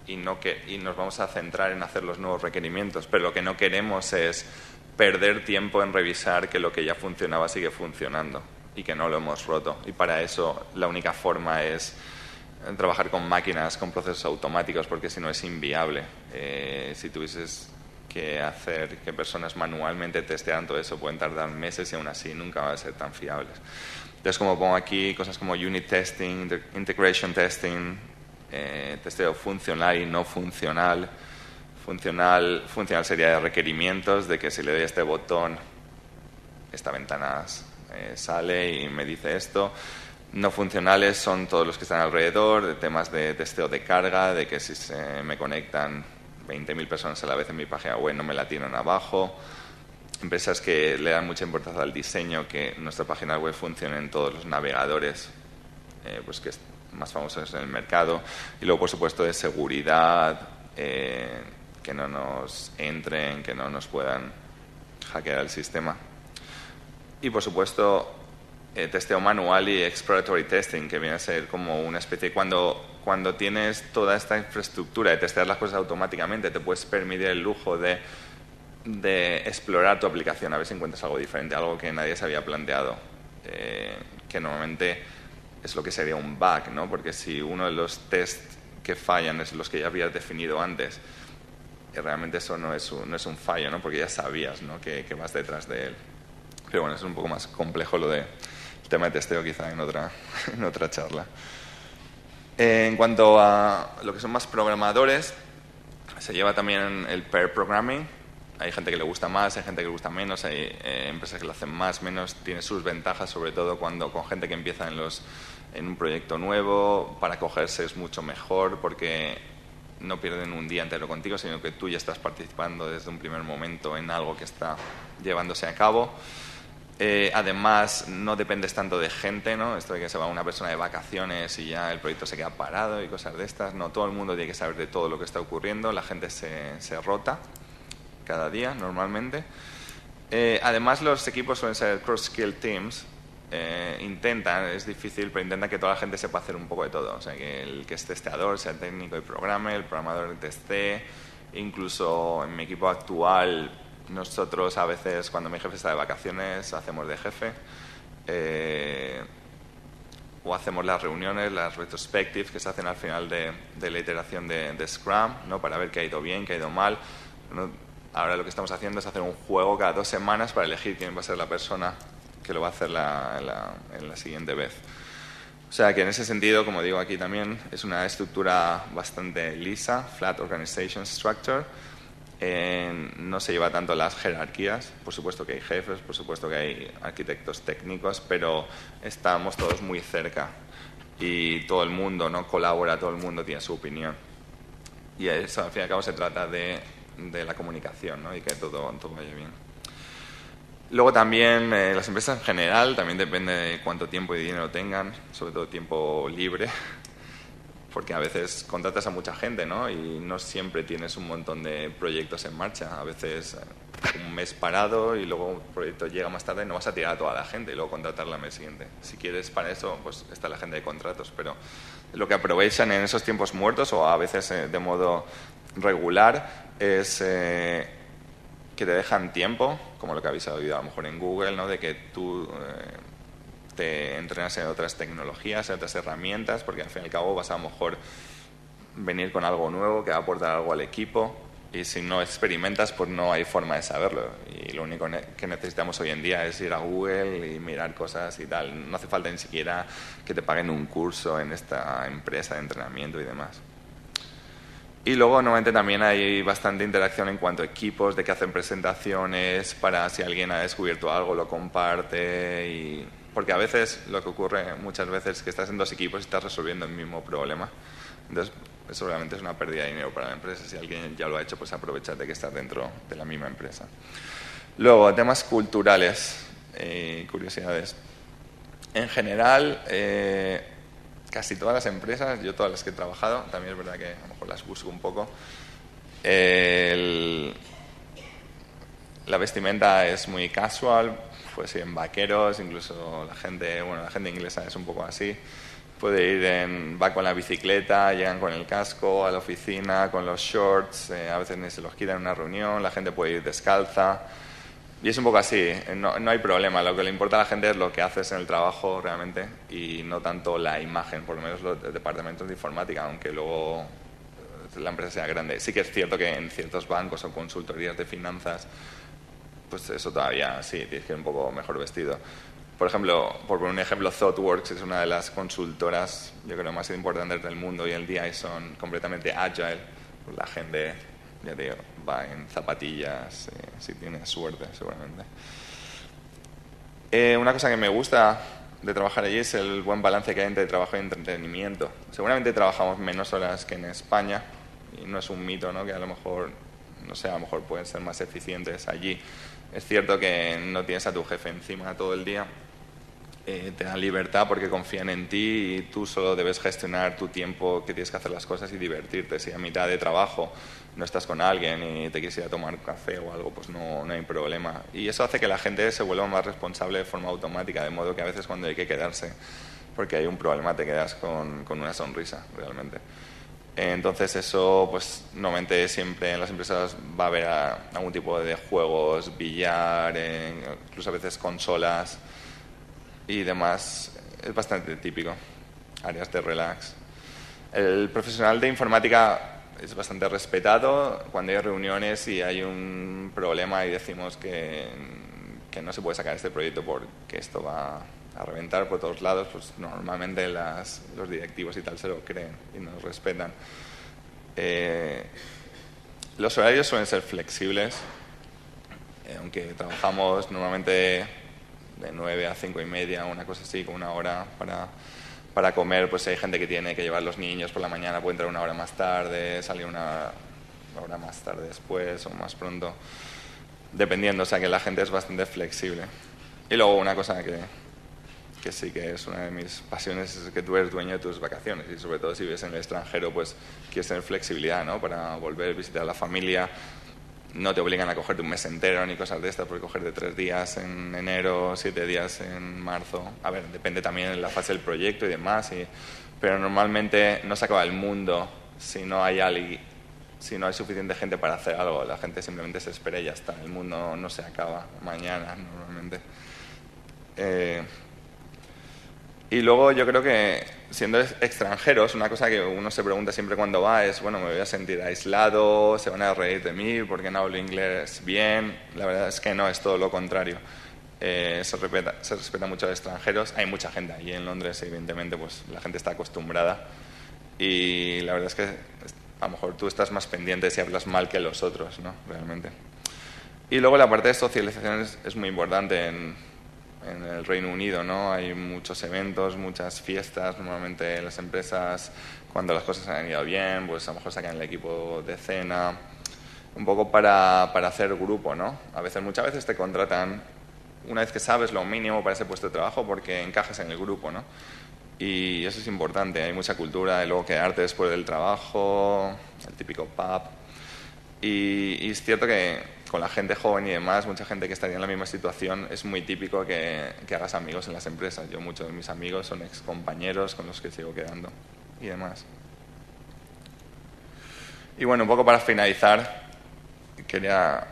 y nos vamos a centrar en hacer los nuevos requerimientos, pero lo que no queremos es perder tiempo en revisar que lo que ya funcionaba sigue funcionando y que no lo hemos roto. Y para eso la única forma es trabajar con máquinas, con procesos automáticos, porque si no es inviable. Si tuvieses que hacer que personas manualmente testearan todo eso, pueden tardar meses y aún así nunca van a ser tan fiables. Entonces, como pongo aquí, cosas como unit testing, integration testing, testeo funcional y no funcional. Funcional sería de requerimientos, de que si le doy a este botón, esta ventana sale y me dice esto. No funcionales son todos los que están alrededor, de temas de testeo de carga, de que si se me conectan 20.000 personas a la vez en mi página web no me la tiran abajo. Empresas que le dan mucha importancia al diseño, que nuestra página web funcione en todos los navegadores pues que es más famosos en el mercado. Y luego, por supuesto, de seguridad, que no nos entren, que no nos puedan hackear el sistema. Y, por supuesto, testeo manual y exploratory testing, que viene a ser como una especie... Cuando tienes toda esta infraestructura de testear las cosas automáticamente, te puedes permitir el lujo de explorar tu aplicación, a ver si encuentras algo diferente, algo que nadie se había planteado, que normalmente es lo que sería un bug, ¿no? Porque si uno de los tests que fallan es los que ya habías definido antes, realmente eso no es un fallo, ¿no? Porque ya sabías, ¿no?, que vas detrás de él. Pero bueno, es un poco más complejo lo del tema de testeo, quizá en otra charla. En cuanto a lo que son más programadores, se lleva también el pair programming. Hay gente que le gusta más, hay gente que le gusta menos, hay empresas que lo hacen más, menos. Tiene sus ventajas, sobre todo con gente que empieza en un proyecto nuevo. Para cogerse es mucho mejor porque no pierden un día entero contigo, sino que tú ya estás participando desde un primer momento en algo que está llevándose a cabo. Además, no dependes tanto de gente, ¿no? Esto de que se va una persona de vacaciones y ya el proyecto se queda parado y cosas de estas. No, todo el mundo tiene que saber de todo lo que está ocurriendo. La gente se rota cada día, normalmente. Además, los equipos suelen ser cross-skill teams. Es difícil, pero intentan que toda la gente sepa hacer un poco de todo. O sea, que el que es testeador sea técnico y programe, el programador testee. Incluso en mi equipo actual, nosotros a veces, cuando mi jefe está de vacaciones, hacemos de jefe. O hacemos las reuniones, las retrospectives que se hacen al final de la iteración de Scrum, ¿no?, para ver qué ha ido bien, qué ha ido mal. Ahora lo que estamos haciendo es hacer un juego cada 2 semanas para elegir quién va a ser la persona que lo va a hacer en la siguiente vez. O sea que en ese sentido, como digo aquí también, es una estructura bastante lisa, flat organization structure. No se lleva tanto las jerarquías, por supuesto que hay jefes, por supuesto que hay arquitectos técnicos, pero estamos todos muy cerca y todo el mundo, ¿no?, colabora, todo el mundo tiene su opinión. Y eso, al fin y al cabo, se trata de la comunicación, ¿no?, y que todo vaya bien. Luego también las empresas en general, también depende de cuánto tiempo y dinero tengan, sobre todo tiempo libre, porque a veces contratas a mucha gente, ¿no?, y no siempre tienes un montón de proyectos en marcha. A veces un mes parado y luego un proyecto llega más tarde y no vas a tirar a toda la gente y luego contratarla al mes siguiente. Si quieres para eso, pues está la gente de contratos, pero lo que aprovechan en esos tiempos muertos o a veces de modo regular es que te dejan tiempo, como lo que habéis oído a lo mejor en Google, ¿no?, de que tú te entrenas en otras tecnologías, en otras herramientas, porque al fin y al cabo vas a lo mejor venir con algo nuevo que va a aportar algo al equipo, y si no experimentas pues no hay forma de saberlo, y lo único que necesitamos hoy en día es ir a Google y mirar cosas y tal. No hace falta ni siquiera que te paguen un curso en esta empresa de entrenamiento y demás. Y luego normalmente también hay bastante interacción en cuanto a equipos, de que hacen presentaciones para si alguien ha descubierto algo lo comparte, porque a veces lo que ocurre muchas veces es que estás en 2 equipos y estás resolviendo el mismo problema. Entonces eso realmente es una pérdida de dinero para la empresa. Si alguien ya lo ha hecho, pues aprovechar de que estás dentro de la misma empresa. Luego, temas culturales y curiosidades. En general, casi todas las empresas, yo todas las que he trabajado, también es verdad que a lo mejor las busco un poco, la vestimenta es muy casual, pues en vaqueros, incluso la gente inglesa es un poco así. Puede ir va con la bicicleta, llegan con el casco a la oficina, con los shorts, a veces ni se los quitan en una reunión, la gente puede ir descalza. Y es un poco así, no hay problema. Lo que le importa a la gente es lo que haces en el trabajo realmente y no tanto la imagen, por lo menos los departamentos de informática, aunque luego la empresa sea grande. Sí que es cierto que en ciertos bancos o consultorías de finanzas, pues eso todavía sí, tienes que ir un poco mejor vestido. Por ejemplo, por poner un ejemplo, ThoughtWorks es una de las consultoras, yo creo, más importantes del mundo hoy en día y son completamente agile. La gente, ya te digo, va en zapatillas, si tienes suerte, seguramente. Una cosa que me gusta de trabajar allí es el buen balance que hay entre trabajo y entretenimiento. Seguramente trabajamos menos horas que en España y no es un mito, ¿no? Que a lo mejor, no sé, a lo mejor pueden ser más eficientes allí. Es cierto que no tienes a tu jefe encima todo el día, te dan libertad porque confían en ti y tú solo debes gestionar tu tiempo que tienes que hacer las cosas y divertirte. Si a mitad de trabajo no estás con alguien y te quieres ir a tomar café o algo, pues no hay problema. Y eso hace que la gente se vuelva más responsable de forma automática, de modo que a veces cuando hay que quedarse porque hay un problema te quedas con una sonrisa realmente. Entonces eso, pues normalmente siempre en las empresas va a haber algún tipo de juegos, billar, incluso a veces consolas y demás. Es bastante típico, áreas de relax. El profesional de informática es bastante respetado cuando hay reuniones y hay un problema y decimos que no se puede sacar este proyecto porque esto va a reventar por todos lados, pues normalmente los directivos y tal se lo creen y nos respetan. Los horarios suelen ser flexibles, aunque trabajamos normalmente de 9 a 5 y media, una cosa así, con una hora para comer. Pues hay gente que tiene que llevar los niños por la mañana, puede entrar una hora más tarde, salir una hora más tarde después o más pronto, dependiendo. O sea que la gente es bastante flexible. Y luego una cosa que sí que es una de mis pasiones es que tú eres dueño de tus vacaciones y sobre todo si vives en el extranjero pues quieres tener flexibilidad, ¿no? Para volver a visitar a la familia. No te obligan a cogerte un mes entero ni cosas de estas, porque cogerte 3 días en enero, 7 días en marzo. A ver, depende también de la fase del proyecto y demás, pero normalmente no se acaba el mundo si no hay suficiente gente para hacer algo. La gente simplemente se espera y ya está. El mundo no se acaba mañana normalmente. Y luego yo creo que siendo extranjeros, una cosa que uno se pregunta siempre cuando va es, bueno, me voy a sentir aislado, se van a reír de mí porque no hablo inglés bien. La verdad es que no, es todo lo contrario. Se respeta mucho a los extranjeros. Hay mucha gente allí en Londres, evidentemente, pues la gente está acostumbrada. Y la verdad es que a lo mejor tú estás más pendiente si hablas mal que los otros, ¿no? Realmente. Y luego la parte de socialización es muy importante en el Reino Unido, ¿no? Hay muchos eventos, muchas fiestas. Normalmente las empresas, cuando las cosas han ido bien, pues a lo mejor sacan el equipo de cena, un poco para hacer grupo, ¿no? Muchas veces te contratan una vez que sabes lo mínimo para ese puesto de trabajo porque encajas en el grupo, ¿no? Y eso es importante. Hay mucha cultura de luego quedarte después del trabajo, el típico pub. Y es cierto que con la gente joven y demás, mucha gente que estaría en la misma situación, es muy típico que hagas amigos en las empresas. Muchos de mis amigos son excompañeros con los que sigo quedando y demás. Y bueno, un poco para finalizar, quería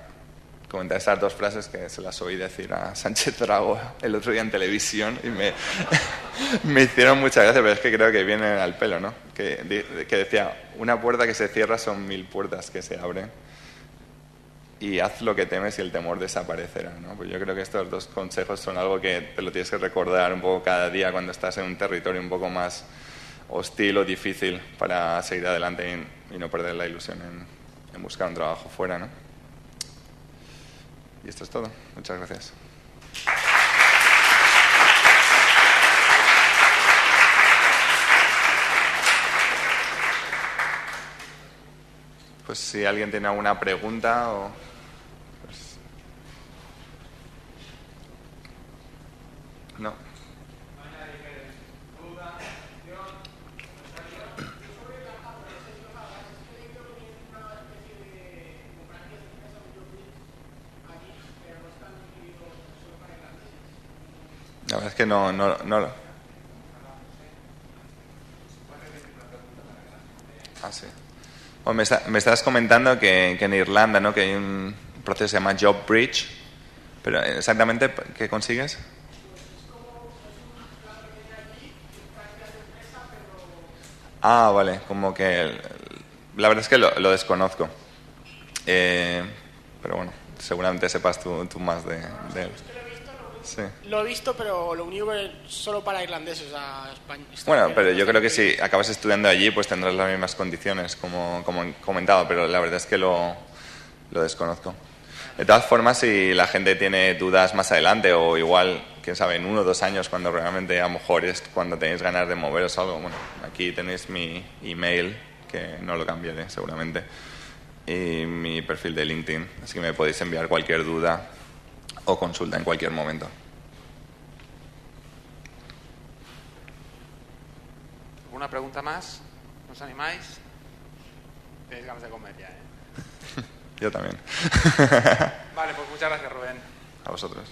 comentar estas 2 frases que se las oí decir a Sánchez Dragó el otro día en televisión y me hicieron mucha gracia, pero es que creo que vienen al pelo, ¿no? Que decía, una puerta que se cierra son 1000 puertas que se abren. Y haz lo que temes y el temor desaparecerá, ¿no? Pues yo creo que estos 2 consejos son algo que te lo tienes que recordar un poco cada día cuando estás en un territorio un poco más hostil o difícil para seguir adelante y no perder la ilusión en buscar un trabajo fuera, ¿no? Y esto es todo. Muchas gracias. Pues si alguien tiene alguna pregunta o... verdad es que no lo... Ah, sí. Bueno, me estabas comentando que en Irlanda, ¿no? Que hay un proceso que se llama Job Bridge, pero exactamente ¿qué consigues? Ah, vale, como que la verdad es que lo desconozco. Pero bueno, seguramente sepas tú más de él. Sí. Lo he visto, pero lo único que solo para irlandeses, o sea, Bueno, pero yo creo que si acabas estudiando allí, pues tendrás las mismas condiciones, como he comentado, pero la verdad es que lo desconozco. De todas formas, si la gente tiene dudas más adelante, o igual, quién sabe, en 1 o 2 años, cuando realmente a lo mejor es cuando tenéis ganas de moveros algo, bueno, aquí tenéis mi email, que no lo cambiaré seguramente, y mi perfil de LinkedIn, así que me podéis enviar cualquier duda o consulta en cualquier momento. ¿Alguna pregunta más? ¿No os animáis? Tenéis ganas de comer ya, ¿eh? Yo también. Vale, pues muchas gracias, Rubén. A vosotros.